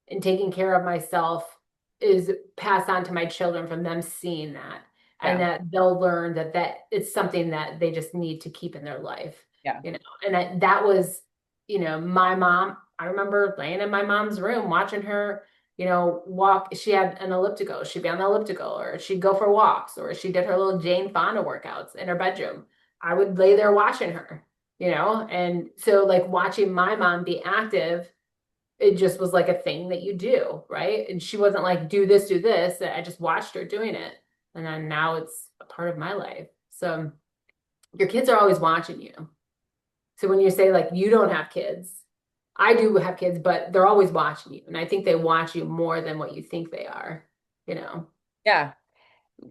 and taking care of myself is passed on to my children from them seeing that and Yeah. that they'll learn that it's something that they just need to keep in their life, Yeah. And that was, my mom. I remember laying in my mom's room watching her walk. She had an elliptical. She'd be on the elliptical, or she'd go for walks, or she did her little Jane Fonda workouts in her bedroom. I would lay there watching her, and so like watching my mom be active, it just was like a thing that you do, right? And she wasn't like, do this, do this. I just watched her doing it. And then now it's a part of my life. So your kids are always watching you. So when you say like you don't have kids, I do have kids, but they're always watching you. And I think they watch you more than what you think they are, you know? Yeah.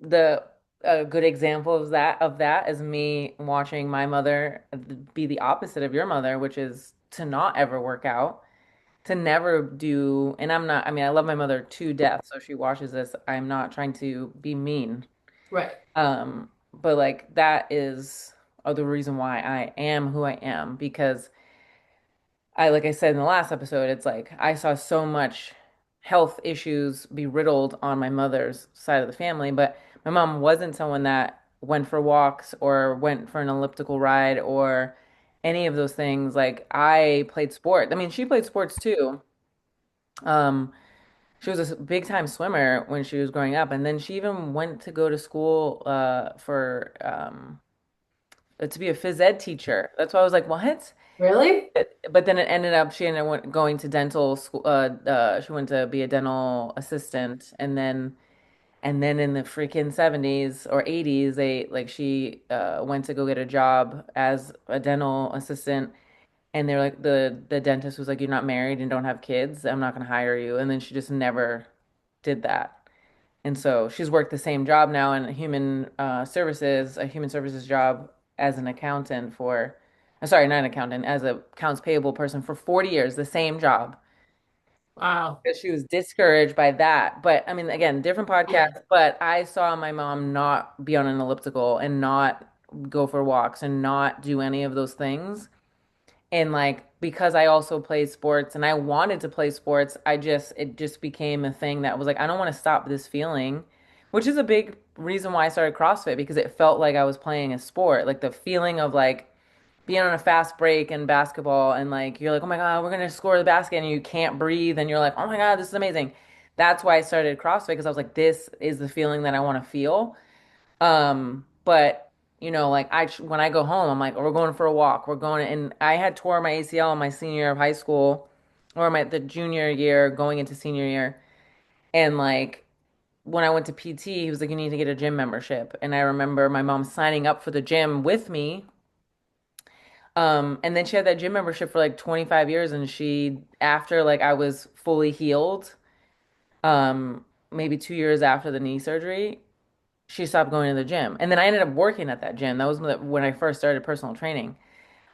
The A good example of that is me watching my mother be the opposite of your mother, which is to not ever work out, to never do, and I'm not, I mean, I love my mother to death, so if she watches this, I'm not trying to be mean. Right. But like that is the reason why I am who I am because like I said in the last episode, it's like I saw so much health issues be riddled on my mother's side of the family, but my mom wasn't someone that went for walks or went for an elliptical ride or any of those things. Like I played sport. I mean, she played sports too. Um, she was a big time swimmer when she was growing up, and then she even went to go to school for to be a phys ed teacher. That's why I was like, what? Really? But then it ended up she ended up going to dental school. She went to be a dental assistant, and then in the freaking 70s or 80s, they like she went to go get a job as a dental assistant, and they're like the dentist was like, "You're not married and don't have kids. I'm not gonna hire you." And then she just never did that. And so she's worked the same job now in a human services job as an accountant for, sorry, not an accountant, as a accounts payable person for 40 years, the same job. Wow. Because she was discouraged by that. But I mean, again, different Yeah. podcast, but I saw my mom not be on an elliptical and not go for walks and not do any of those things. And like because I also played sports and I wanted to play sports, it just became a thing that was like, I don't want to stop this feeling, which is a big reason why I started CrossFit because it felt like I was playing a sport. Like the feeling of like being on a fast break in basketball and like you're like, oh my God, we're gonna score the basket and you can't breathe and you're like, oh my God, this is amazing. That's why I started CrossFit because I was like, this is the feeling that I want to feel. But like when I go home, I'm like, oh, we're going for a walk. We're going, and I had tore my ACL in my senior year of high school, or the junior year going into senior year, and like when I went to PT, he was like, you need to get a gym membership, and I remember my mom signing up for the gym with me. And then she had that gym membership for like 25 years, and after like I was fully healed, maybe 2 years after the knee surgery, she stopped going to the gym. And then I ended up working at that gym. That was when I first started personal training.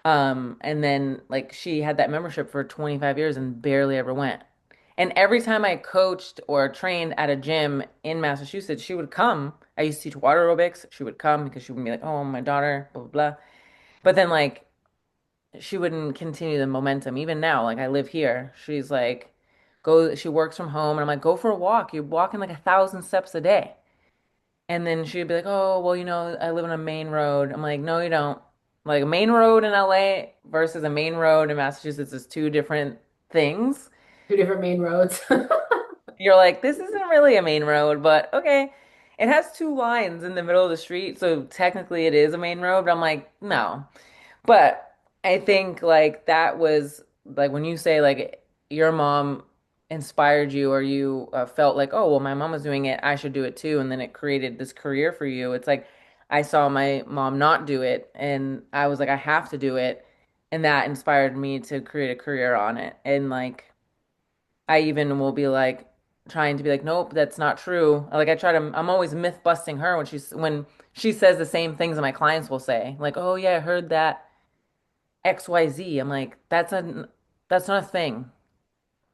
And then like she had that membership for 25 years and barely ever went. And every time I coached or trained at a gym in Massachusetts, she would come. I used to teach water aerobics. She would come because she would be like, "Oh, my daughter, blah blah blah." But then like she wouldn't continue the momentum. Even now, like I live here, she's like, go. She works from home, and I'm like, go for a walk. You're walking like 1,000 steps a day. And then she'd be like, "Oh, well, I live on a main road." I'm like, "No, you don't. Like a main road in LA versus a main road in Massachusetts is two different things." Two different main roads. You're like, "This isn't really a main road, but okay." It has two lines in the middle of the street, so technically it is a main road, but I'm like, "No." But I think like that was like when you say like your mom inspired you or you felt like, oh, well, my mom was doing it, I should do it too. And then it created this career for you. It's like I saw my mom not do it and I was like, I have to do it. And that inspired me to create a career on it. And like I even will be like trying to be like, nope, that's not true. Like I'm always myth busting her when she says the same things that my clients will say. Like, oh yeah, I heard that XYZ. I'm like, that's not a thing.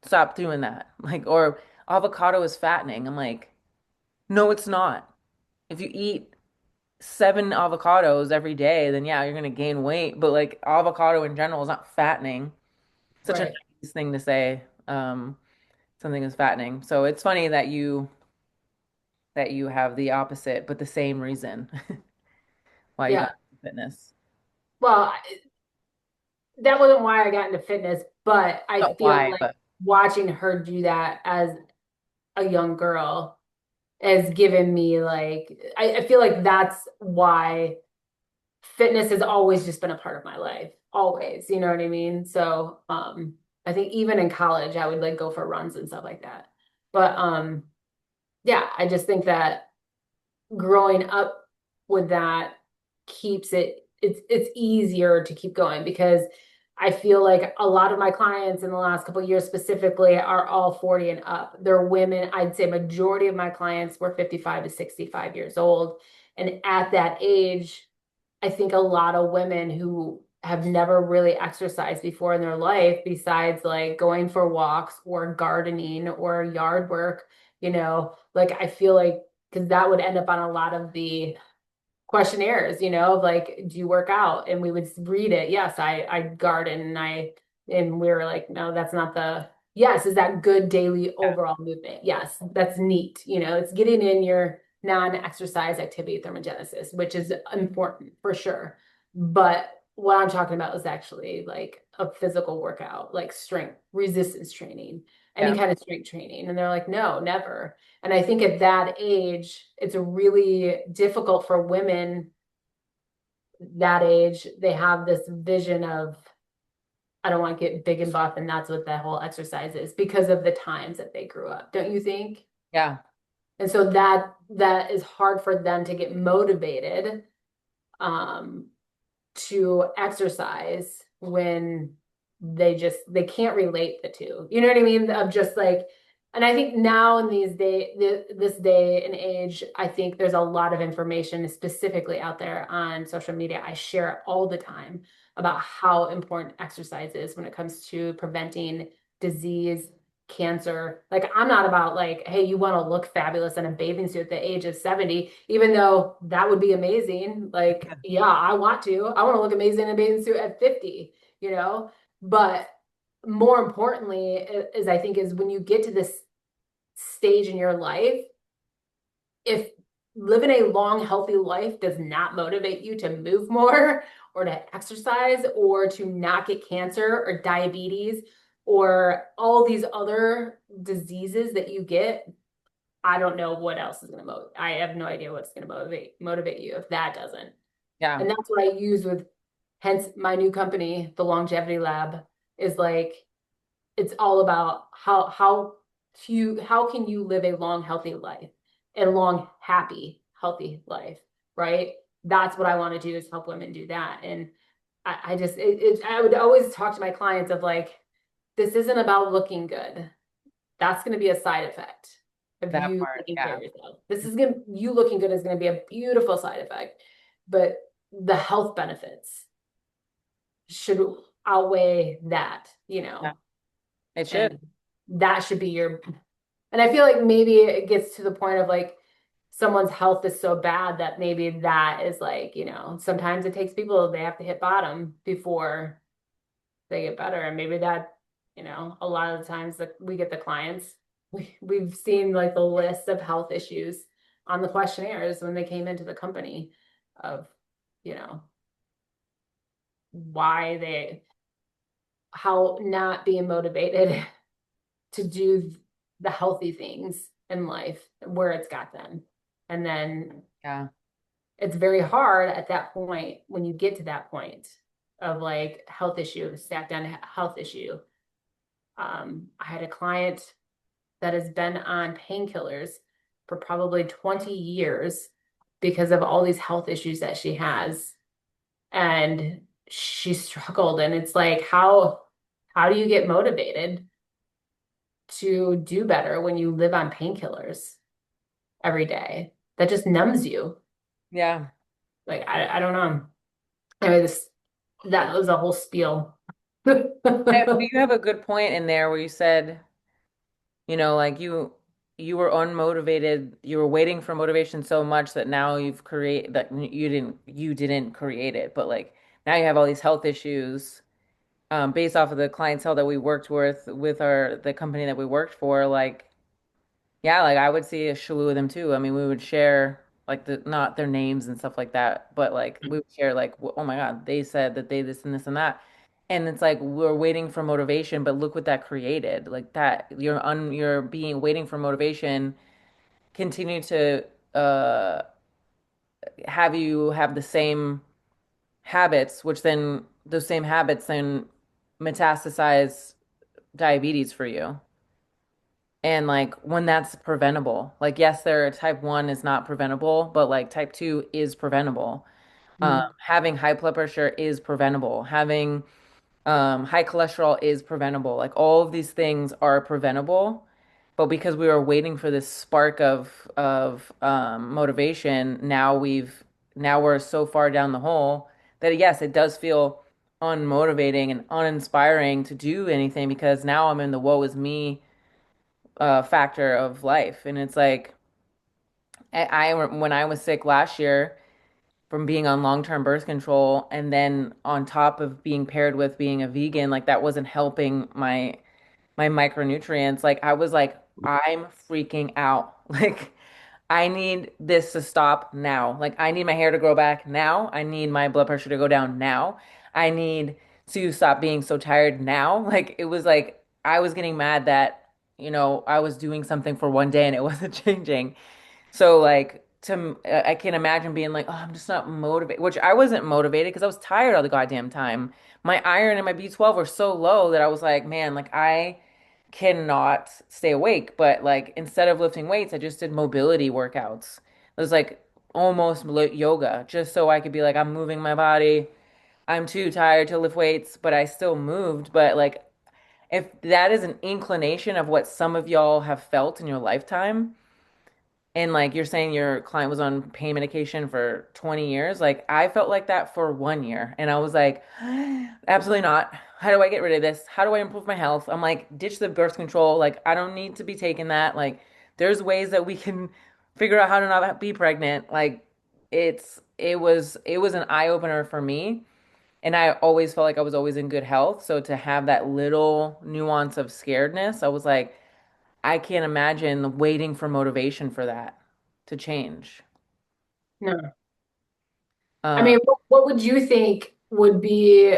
Stop doing that. Like, or avocado is fattening. I'm like, no, it's not. If you eat 7 avocados every day, then yeah, you're gonna gain weight. But like avocado in general is not fattening. Such a Right. nice thing to say. Something is fattening. So it's funny that you have the opposite, but the same reason why you got Yeah. into fitness. Well, that wasn't why I got into fitness, but I Not feel why, like but watching her do that as a young girl has given me like I feel like that's why fitness has always just been a part of my life. Always, you know what I mean? So I think even in college I would like go for runs and stuff like that. But yeah, I just think that growing up with that keeps it's easier to keep going because I feel like a lot of my clients in the last couple of years specifically are all 40 and up. They're women. I'd say majority of my clients were 55 to 65 years old. And at that age, I think a lot of women who have never really exercised before in their life, besides like going for walks or gardening or yard work, like I feel like because that would end up on a lot of the questionnaires, of like, do you work out? And we would read it. Yes, I garden and we were like, no, that's not yes, is that good daily yeah, overall movement? Yes, that's neat. It's getting in your non-exercise activity thermogenesis, which is important for sure. But what I'm talking about is actually like a physical workout, like strength, resistance training, any yeah, kind of strength training. And they're like, no, never. And I think at that age, it's really difficult for women that age. They have this vision of I don't want to get big and buff, and that's what that whole exercise is because of the times that they grew up. Don't you think? Yeah. And so that is hard for them to get motivated um to exercise when they can't relate the two. You know what I mean? Of just like, and I think now in this day and age, I think there's a lot of information specifically out there on social media. I share it all the time about how important exercise is when it comes to preventing disease, cancer. Like I'm not about like, hey, you want to look fabulous in a bathing suit at the age of 70, even though that would be amazing. Like, yeah, I want to. I want to look amazing in a bathing suit at 50, you know? But more importantly, is I think is when you get to this stage in your life, if living a long, healthy life does not motivate you to move more or to exercise or to not get cancer or diabetes or all these other diseases that you get, I don't know what else is going to motivate. I have no idea what's going to motivate you if that doesn't. Yeah. And that's what I use with hence my new company, the Longevity Lab, is like it's all about how can you live a long healthy life, a long happy healthy life, right? That's what I want to do is help women do that. And I just I would always talk to my clients of like this isn't about looking good. That's going to be a side effect of That you part. taking care Yeah. of yourself. This is going to you looking good is going to be a beautiful side effect, but the health benefits should outweigh that, Yeah. It should. and that should be your. And I feel like maybe it gets to the point of like someone's health is so bad that maybe that is like, sometimes it takes people, they have to hit bottom before they get better. And maybe that, a lot of the times that we get the clients, we've seen like the list of health issues on the questionnaires when they came into the company of, you know, why they, how not being motivated to do the healthy things in life, where it's got them. And then Yeah. it's very hard at that point when you get to that point of like health issue, stacked down health issue. I had a client that has been on painkillers for probably 20 years because of all these health issues that she has. And she struggled. And it's like, how do you get motivated to do better when you live on painkillers every day? That just numbs you. Yeah. Like, I don't know. Anyway, that was a whole spiel. You have a good point in there where you said, like you were unmotivated, you were waiting for motivation so much that now you've created that you didn't create it, but like now you have all these health issues based off of the clientele that we worked with our the company that we worked for, like yeah, like I would see a slew of them too. I mean, we would share like the not their names and stuff like that, but like we would share like, oh my God, they said that they this and this and that. And it's like we're waiting for motivation, but look what that created. Like that you're being waiting for motivation, continue to uh have you have the same habits, which then those same habits then metastasize diabetes for you. And like when that's preventable, like yes, there type 1 is not preventable, but like type 2 is preventable. Mm. Having high blood pressure is preventable. Having high cholesterol is preventable. Like all of these things are preventable, but because we were waiting for this spark of motivation, now we're so far down the hole that yes, it does feel unmotivating and uninspiring to do anything because now I'm in the woe is me factor of life. And it's like when I was sick last year from being on long-term birth control and then on top of being paired with being a vegan, like that wasn't helping my micronutrients. Like I was like, I'm freaking out. Like I need this to stop now. Like I need my hair to grow back now. I need my blood pressure to go down now. I need to stop being so tired now. Like it was like I was getting mad that, I was doing something for one day and it wasn't changing. So like I can't imagine being like, oh, I'm just not motivated, which I wasn't motivated because I was tired all the goddamn time. My iron and my B12 were so low that I was like, man, like I cannot stay awake. But like instead of lifting weights, I just did mobility workouts. It was like almost yoga, just so I could be like, I'm moving my body. I'm too tired to lift weights, but I still moved. But like, if that is an inclination of what some of y'all have felt in your lifetime, and like you're saying your client was on pain medication for 20 years, like I felt like that for 1 year. And I was like, absolutely not. How do I get rid of this? How do I improve my health? I'm like, ditch the birth control. Like, I don't need to be taking that. Like, there's ways that we can figure out how to not be pregnant. Like, it was an eye opener for me. And I always felt like I was always in good health. So to have that little nuance of scaredness, I was like, I can't imagine waiting for motivation for that to change. No. I Uh, mean, what would you think would be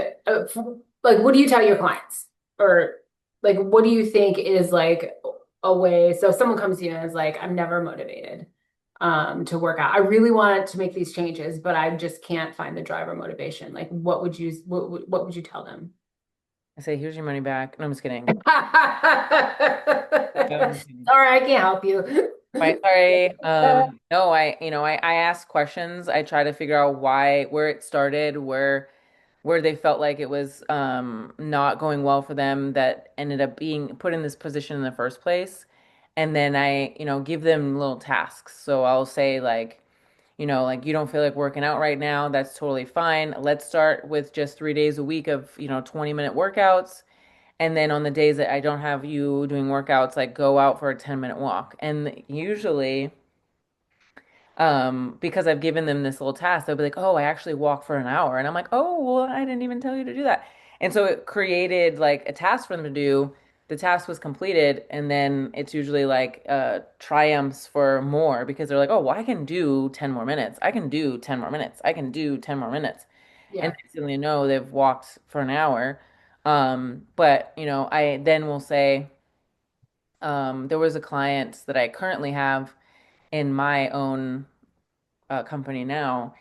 like, what do you tell your clients? Or like, what do you think is like a way? So if someone comes to you and is like, I'm never motivated to work out. I really want to make these changes, but I just can't find the drive or motivation. Like, what would you tell them? I say, here's your money back. No, I'm just kidding. Sorry, I'm kidding. I can't help you. Right, sorry. No, I ask questions. I try to figure out where it started, where they felt like it was not going well for them that ended up being put in this position in the first place. And then I give them little tasks. So I'll say like you don't feel like working out right now, that's totally fine. Let's start with just 3 days a week of 20-minute workouts. And then on the days that I don't have you doing workouts, like go out for a 10-minute walk. And usually because I've given them this little task, they'll be like, "Oh, I actually walked for an hour," and I'm like, "Oh, well, I didn't even tell you to do that." And so it created like a task for them to do. The task was completed, and then it's usually like triumphs for more because they're like, "Oh, well, I can do 10 more minutes. I can do 10 more minutes. I can do 10 more minutes." And Yeah, next thing you know, they've walked for an hour. But I then will say, there was a client that I currently have in my own company now.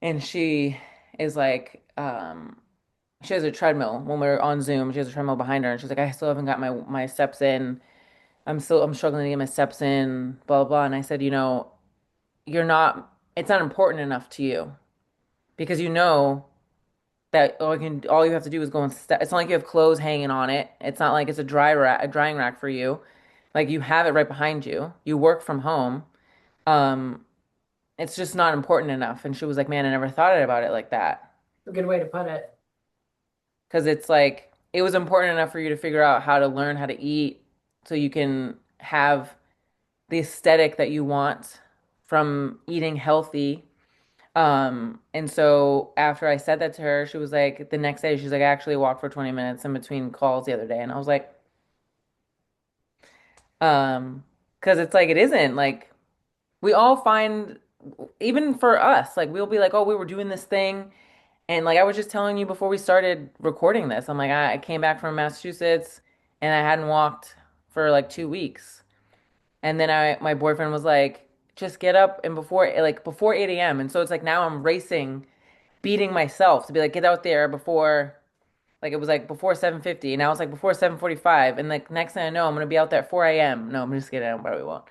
And she is like, she has a treadmill when we're on Zoom. She has a treadmill behind her, and she's like, I still haven't got my steps in. I'm struggling to get my steps in, blah, blah, blah. And I said, you're not, it's not important enough to you because you know that all you have to do is go and step. It's not like you have clothes hanging on it. It's not like it's a drying rack for you. Like you have it right behind you. You work from home. Um, it's just not important enough. And she was like, man, I never thought about it like that. a good way to put it. Because it's like it was important enough for you to figure out how to learn how to eat so you can have the aesthetic that you want from eating healthy. And so after I said that to her, she was like, the next day, she's like, I actually walked for 20 minutes in between calls the other day. And I was like, because it's like, it isn't like we all find, even for us, like we'll be like, oh, we were doing this thing. And like I was just telling you before we started recording this, I'm like, I came back from Massachusetts and I hadn't walked for like 2 weeks. And then my boyfriend was like, just get up and before 8 a.m. And so it's like now I'm racing, beating myself to be like, get out there before like it was like before 7:50. And now it's like before 7:45. And like next thing I know, I'm gonna be out there at 4 a.m. No, I'm just kidding, I probably won't.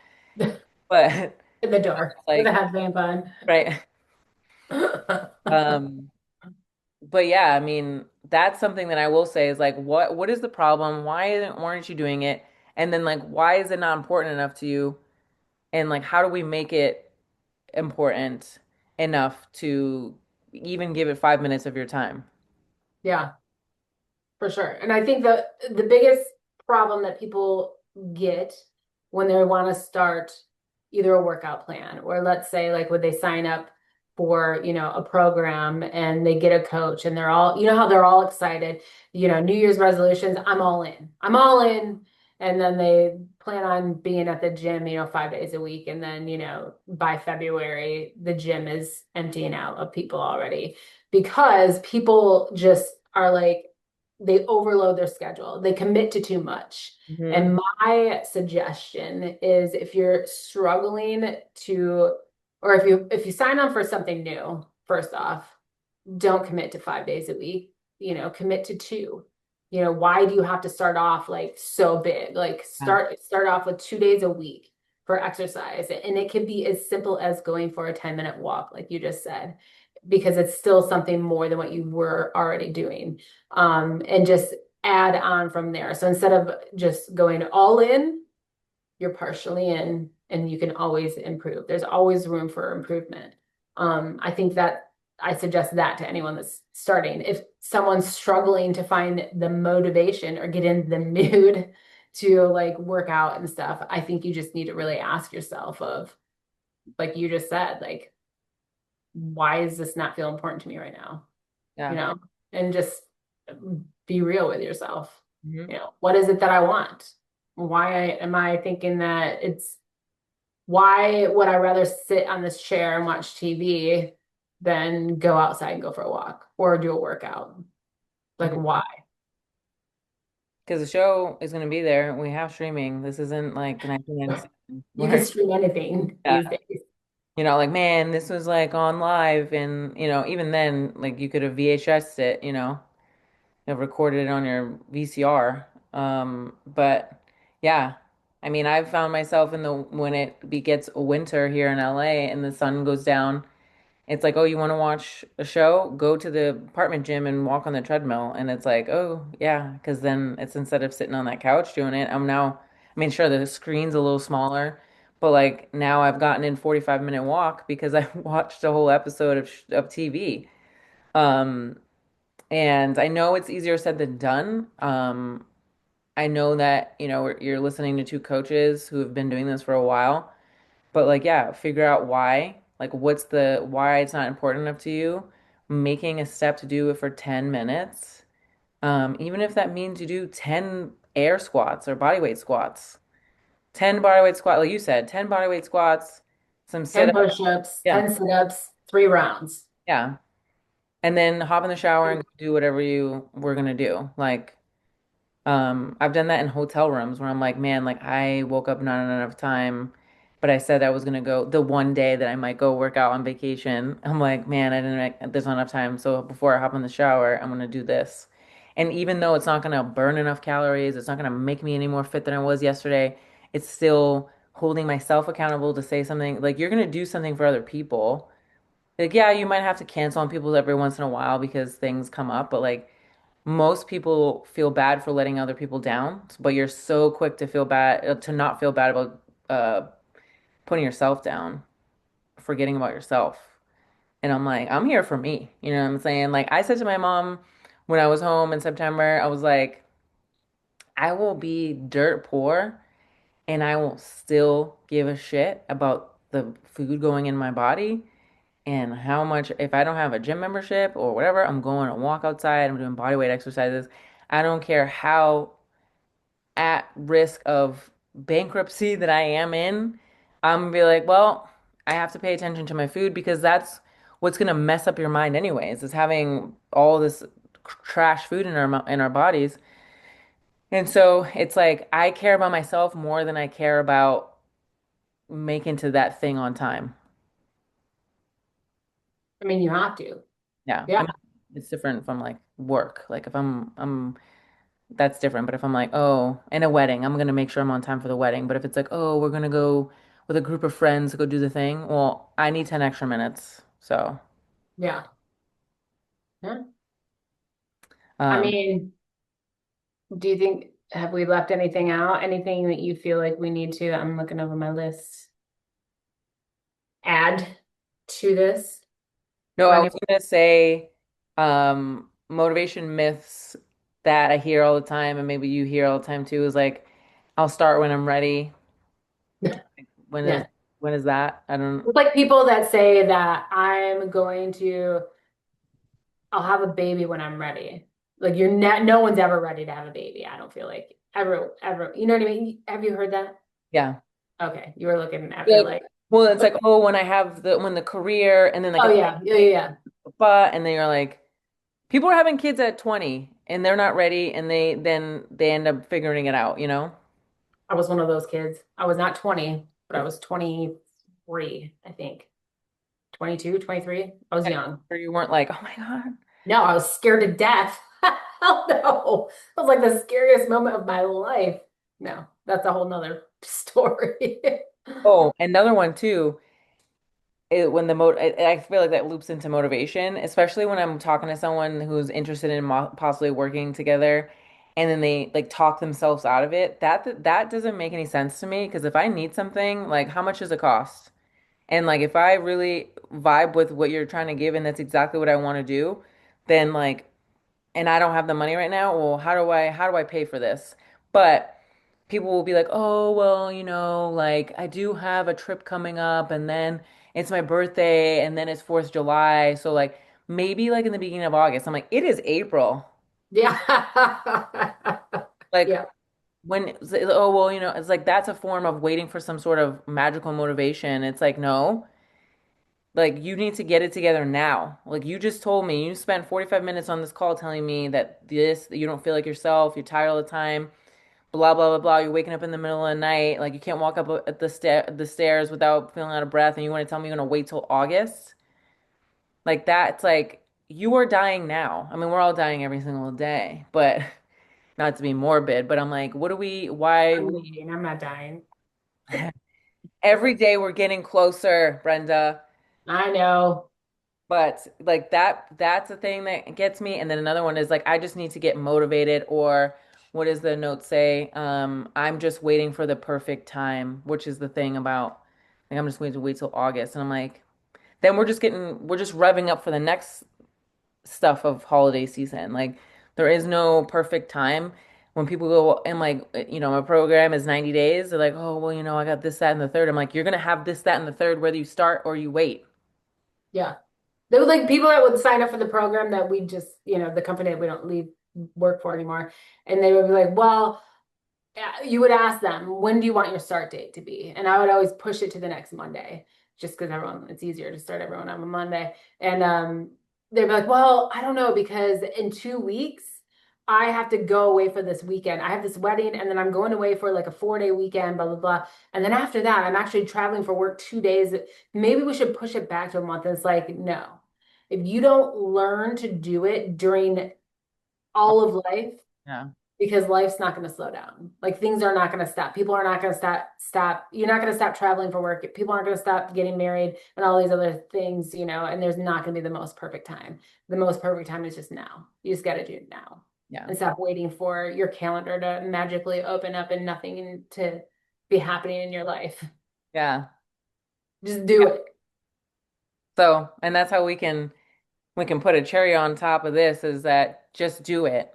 But In the dark with a like, headband on. right. Um But yeah, I mean, that's something that I will say is like, what is the problem? Why aren't you doing it? And then like, why is it not important enough to you? And like, how do we make it important enough to even give it 5 minutes of your time? Yeah. For sure. And I think the biggest problem that people get when they want to start either a workout plan or let's say like would they sign up for, a program and they get a coach and they're all, how they're all excited, New Year's resolutions, I'm all in. I'm all in. And then they plan on being at the gym, 5 days a week. And then, by February, the gym is emptying out of people already because people just are like, they overload their schedule. They commit to too much. Hmm. And my suggestion is if you're struggling to, or if you sign on for something new, first off, don't commit to 5 days a week, commit to two. Why do you have to start off like so big? Like Yeah. start off with 2 days a week for exercise. And it could be as simple as going for a 10-minute walk, like you just said, because it's still something more than what you were already doing. And just add on from there. So instead of just going all in, you're partially in and you can always improve. There's always room for improvement. I think that I suggest that to anyone that's starting. If someone's struggling to find the motivation or get in the mood to like work out and stuff, I think you just need to really ask yourself of, like you just said, like, why does this not feel important to me right now? You Yeah. know, and just be real with yourself. Hmm. What is it that I want? Am I thinking that why would I rather sit on this chair and watch TV than go outside and go for a walk or do a workout? Like, why? Because the show is going to be there. We have streaming. This isn't like 1997 You can where, stream anything yeah, these days. like, man, this was like on live. And, even then, like, you could have VHS it, have recorded it on your VCR. But yeah, I mean, I've found myself when gets winter here in LA and the sun goes down. It's like, oh, you want to watch a show? Go to the apartment gym and walk on the treadmill. And it's like, oh, yeah, because then it's instead of sitting on that couch doing it, I mean, sure, the screen's a little smaller, but like now I've gotten in 45-minute walk because I watched a whole episode of TV. Um, and I know it's easier said than done. I know that, you're listening to two coaches who have been doing this for a while. But like, yeah, figure out why. Like, why it's not important enough to you. Making a step to do it for 10 minutes. Even if that means you do 10 air squats or bodyweight squats. 10 bodyweight squat, like you said, 10 bodyweight squats, some 10 sit-ups. push-ups, Yeah. 10 sit-ups, 3 rounds. Yeah. And then hop in the shower and do whatever you were gonna do. Like, I've done that in hotel rooms where I'm like, man, like I woke up not enough time, but I said I was gonna go the one day that I might go work out on vacation. I'm like, man, there's not enough time. So before I hop in the shower, I'm gonna do this. And even though it's not gonna burn enough calories, it's not gonna make me any more fit than I was yesterday, it's still holding myself accountable to say something like you're gonna do something for other people. Like, yeah, you might have to cancel on people every once in a while because things come up, but like most people feel bad for letting other people down, but you're so quick to to not feel bad about uh, putting yourself down, forgetting about yourself. And I'm like, I'm here for me. You know what I'm saying? Like I said to my mom when I was home in September, I was like, I will be dirt poor and I will still give a shit about the food going in my body and how much, if I don't have a gym membership or whatever, I'm going to walk outside, I'm doing body weight exercises. I don't care how at risk of bankruptcy that I am in, I'm gonna be like, well, I have to pay attention to my food because that's what's gonna mess up your mind anyways, is having all this trash food in our bodies. And so it's like I care about myself more than I care about making to that thing on time. I mean, you have to. Yeah. I Yeah. mean, it's different from like work. Like if I'm that's different. But if I'm like, oh, in a wedding, I'm gonna make sure I'm on time for the wedding. But if it's like, oh, we're gonna go with a group of friends to go do the thing, well, I need 10 extra minutes. So, Yeah. Yeah. I um, mean, do you think, have we left anything out? Anything that you feel like we need to, I'm looking over my list, add to this no, or I any? was gonna say, motivation myths that I hear all the time, and maybe you hear all the time too, is like, I'll start when I'm ready. When is Yeah. when is that? I don't. It's like people that say that I'll have a baby when I'm ready. Like you're not, no one's ever ready to have a baby. I don't feel like ever, you know what I mean? Have you heard that? Yeah. Okay. You were looking at me Like, like, well, it's like, oh, when I have the career, and then like oh it's yeah, yeah, yeah, yeah. but, and then you're like. People are having kids at 20 and they're not ready and they end up figuring it out, you know? I was one of those kids. I was not 20, but I was 23, I think. 22, 23. I was young. Or you weren't like, oh my God. No, I was scared to death. Hell no. It was like the scariest moment of my life. No, that's a whole nother story. Oh, another one too. When I feel like that loops into motivation, especially when I'm talking to someone who's interested in possibly working together, and then they like talk themselves out of it. That doesn't make any sense to me because if I need something, like how much does it cost? And like if I really vibe with what you're trying to give and that's exactly what I want to do, then like and I don't have the money right now, well, how do I pay for this? But people will be like, "Oh, well, like I do have a trip coming up and then it's my birthday and then it's 4th of July. So like maybe like in the beginning of August." I'm like, "It is April." Yeah. Like Yeah. oh, well, it's like that's a form of waiting for some sort of magical motivation. It's like, no. Like you need to get it together now. Like you just told me, you spent 45 minutes on this call telling me that you don't feel like yourself, you're tired all the time, blah blah blah blah. You're waking up in the middle of the night, like you can't walk up at the stairs without feeling out of breath, and you want to tell me you're gonna wait till August? Like that, it's like you are dying now. I mean, we're all dying every single day, but not to be morbid, but I'm like, what do we, why I'm we, moving. I'm not dying. every day we're getting closer, Brenda. I know. But like that's a thing that gets me. And then another one is like I just need to get motivated or what does the note say? I'm just waiting for the perfect time, which is the thing about like I'm just going to wait till August. And I'm like, then we're just revving up for the next stuff of holiday season. Like there is no perfect time. When people go and like, my program is 90 days, they're like, oh, well, I got this, that, and the third. I'm like, you're gonna have this, that, and the third, whether you start or you wait. Yeah. There were like people that would sign up for the program that we just, the company that we don't leave work for anymore. And they would be like, well, yeah, you would ask them, when do you want your start date to be? And I would always push it to the next Monday, just because it's easier to start everyone on a Monday. And they'd be like, well, I don't know, because in 2 weeks, I have to go away for this weekend. I have this wedding, and then I'm going away for like a 4-day weekend, blah, blah, blah. And then after that, I'm actually traveling for work 2 days. Maybe we should push it back to a month. And it's like, no. If you don't learn to do it during all of life, Yeah. because life's not going to slow down. Like things are not going to stop. People are not going to stop. You're not going to stop traveling for work. People aren't going to stop getting married and all these other things, and there's not going to be the most perfect time. The most perfect time is just now. You just got to do it now Yeah. and stop waiting for your calendar to magically open up and nothing to be happening in your life. Yeah. Just do it. So, and that's how we can put a cherry on top of this is that just do it.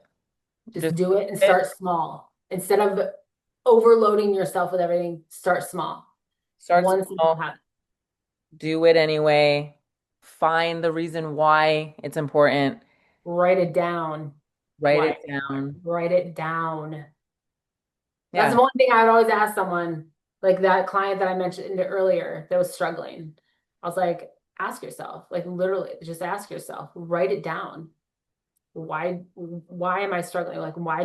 Just Just do it and do it. start small. Instead of overloading yourself with everything, start small. Start One simple small, habit. do it anyway. Find the reason why it's important. Write it down. Write Why? it down. Write it down. That's Yeah. the one thing I would always ask someone, like that client that I mentioned earlier that was struggling. I was like, ask yourself, like literally, just ask yourself, write it down. Why am I struggling? Like, why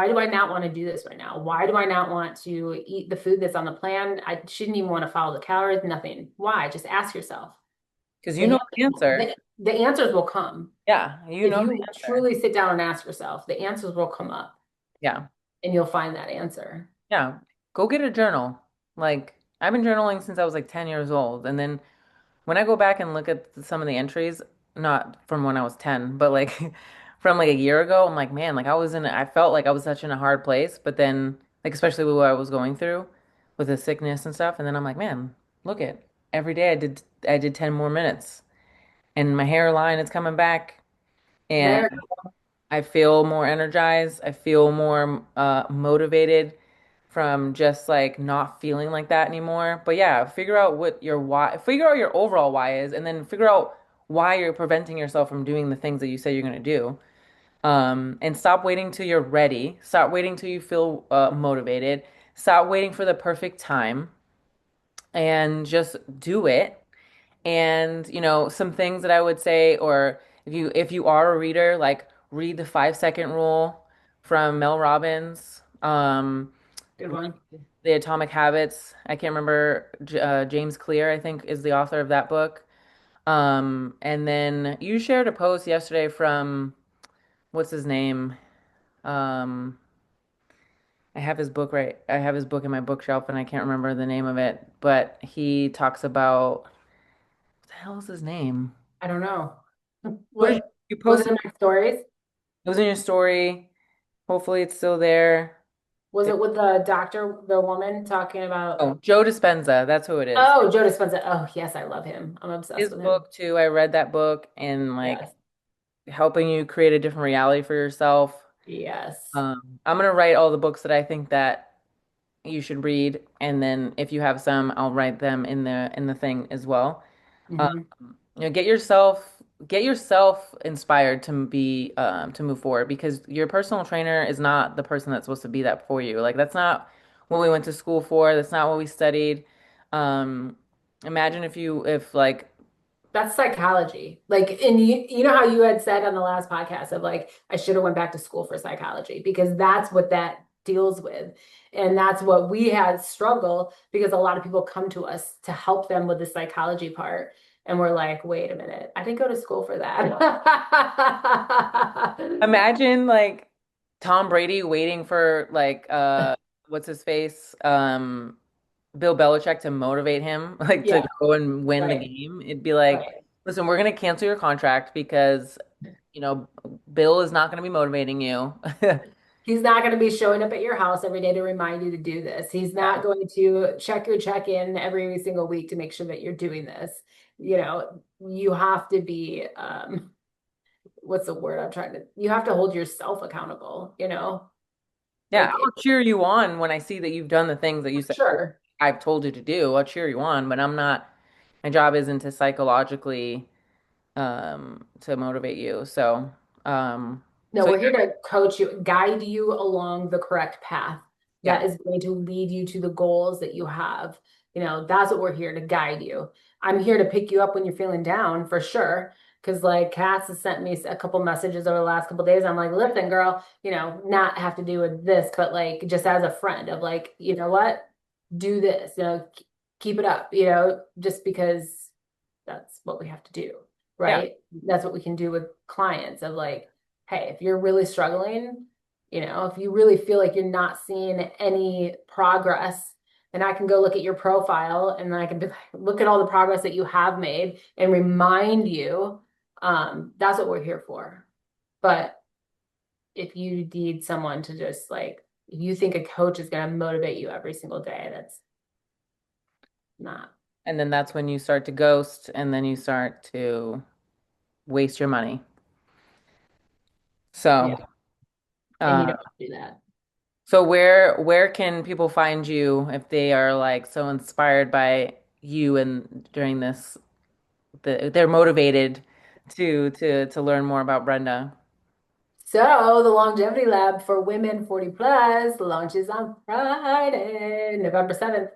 do I not want to do this right now? Why do I not want to eat the food that's on the plan? I shouldn't even want to follow the calories, nothing. Why? Just ask yourself. Because you The, know the answer. the answers will come. Yeah. You If know you the answer. truly sit down and ask yourself, the answers will come up Yeah. and you'll find that answer. Yeah. Go get a journal. Like, I've been journaling since I was like 10 years old. And then when I go back and look at some of the entries, not from when I was 10, but like from like a year ago, I'm like, man, like I felt like I was such in a hard place. But then, like, especially with what I was going through with the sickness and stuff. And then I'm like, man, look at every day I did 10 more minutes and my hairline is coming back and There, I feel more energized. I feel more motivated from just like not feeling like that anymore. But yeah, figure out what your why, figure out your overall why is, and then figure out why you're preventing yourself from doing the things that you say you're going to do. And stop waiting till you're ready. Stop waiting till you feel motivated. Stop waiting for the perfect time and just do it. And, some things that I would say, or if you are a reader, like read the 5 second rule from Mel Robbins. Good Read one. the Atomic Habits. I can't remember. James Clear, I think, is the author of that book. And then you shared a post yesterday from what's his name? Um, I have his book right. I have his book in my bookshelf and I can't remember the name of it, but he talks about what the hell is his name? I don't know. What did What you was it posted? in my stories? It was in your story. Hopefully it's still there. Was it with the doctor, the woman talking about? Oh, Joe Dispenza. That's who it is. Oh, Joe Dispenza. Oh, yes, I love him. I'm obsessed His with him. book too. I read that book and like Yes. helping you create a different reality for yourself. Yes. I'm gonna write all the books that I think that you should read, and then if you have some, I'll write them in the thing as well. Um, Hmm. get yourself inspired to be to move forward because your personal trainer is not the person that's supposed to be that for you. Like that's not what we went to school for. That's not what we studied. Um, imagine if like That's psychology. Like, and you know how you had said on the last podcast of like, I should have went back to school for psychology because that's what that deals with. And that's what we had struggle because a lot of people come to us to help them with the psychology part. And we're like, wait a minute, I didn't go to school for that. imagine like Tom Brady waiting for like what's his face Bill Belichick to motivate him like to Yeah, go and win the right, game. It'd be like, right. listen, we're gonna cancel your contract because you know Bill is not gonna be motivating you. He's not going to be showing up at your house every day to remind you to do this. He's not going to check your check-in every single week to make sure that you're doing this. You know, you have to be, what's the word I'm trying to, you have to hold yourself accountable, you know, Yeah, like I'll cheer you on when I see that you've done the things that you said sure. I've told you to do. I'll cheer you on, but I'm not, my job isn't to psychologically to motivate you. So No, so we're here to coach you, guide you along the correct path that yeah. is going to lead you to the goals that you have. You know, that's what we're here to guide you. I'm here to pick you up when you're feeling down for sure. Cause like Cass has sent me a couple messages over the last couple days. I'm like, listen, girl, you know, not have to do with this, but like just as a friend of like, you know what, do this, you know, keep it up, you know, just because that's what we have to do, Yeah. right? That's what we can do with clients of like, hey, if you're really struggling, you know, if you really feel like you're not seeing any progress, then I can go look at your profile and then I can be like, look at all the progress that you have made and remind you. That's what we're here for. But if you need someone to just like, if you think a coach is going to motivate you every single day, that's not. And then that's when you start to ghost and then you start to waste your money. So, Yeah. And you uh, don't want to do that. so where can people find you if they are like so inspired by you and during this they're motivated to learn more about Brenda? So the Longevity Lab for women 40 plus launches on Friday, November 7th.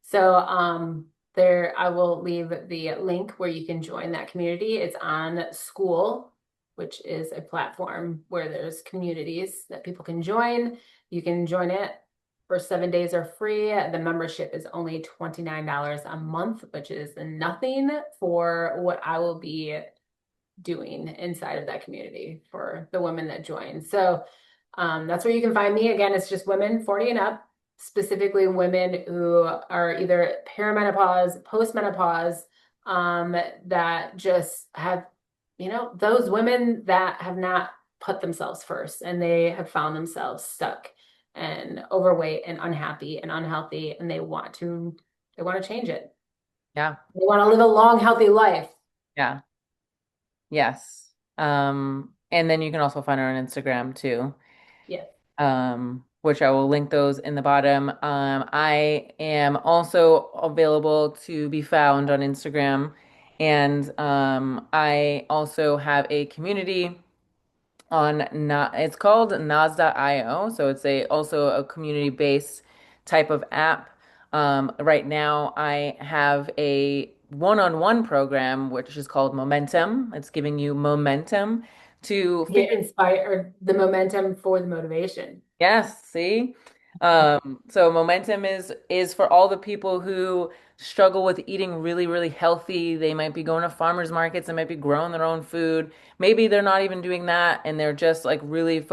So there I will leave the link where you can join that community. It's on School, which is a platform where there's communities that people can join. You can join it for 7 days are free. The membership is only $29 a month, which is nothing for what I will be doing inside of that community for the women that join. So that's where you can find me. Again, it's just women 40 and up, specifically women who are either perimenopause, postmenopause, that just have, you know, those women that have not put themselves first and they have found themselves stuck and overweight and unhappy and unhealthy and they want to change it. Yeah. They want to live a long, healthy life. Yeah. Yes. And then you can also find her on Instagram too. Yeah. Which I will link those in the bottom. I am also available to be found on Instagram, and I also have a community on Na it's called Nas.io. So it's a also a community-based type of app. Right now I have a one-on-one program, which is called Momentum. It's giving you momentum to Get figure. inspired or the momentum for the motivation. Yes, see? So momentum is for all the people who struggle with eating really, really healthy. They might be going to farmers markets, they might be growing their own food. Maybe they're not even doing that and they're just like really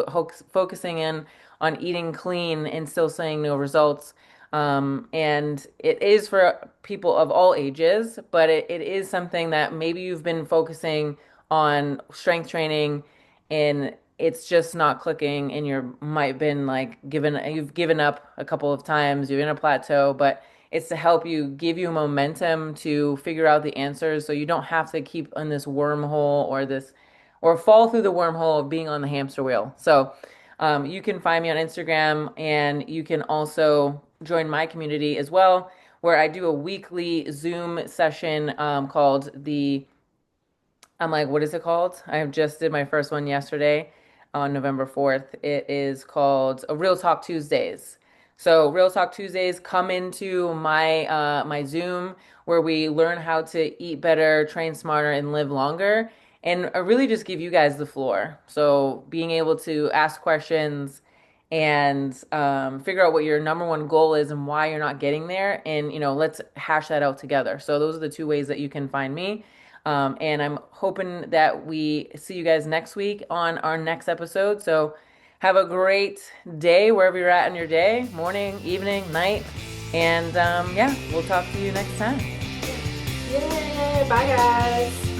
focusing in on eating clean and still seeing no results. And it is for people of all ages, but it is something that maybe you've been focusing on strength training and it's just not clicking and you're might been like you've given up a couple of times, you're in a plateau, but it's to help you give you momentum to figure out the answers so you don't have to keep in this wormhole or this or fall through the wormhole of being on the hamster wheel. So you can find me on Instagram and you can also join my community as well, where I do a weekly Zoom session called the I'm like, what is it called? I just did my first one yesterday on November 4th. It is called a Real Talk Tuesdays. So Real Talk Tuesdays come into my Zoom where we learn how to eat better, train smarter, and live longer. And I really just give you guys the floor. So being able to ask questions and figure out what your number one goal is and why you're not getting there. And, let's hash that out together. So those are the two ways that you can find me. And I'm hoping that we see you guys next week on our next episode. So have a great day wherever you're at in your day, morning, evening, night. And yeah, we'll talk to you next time. Yay! Bye, guys.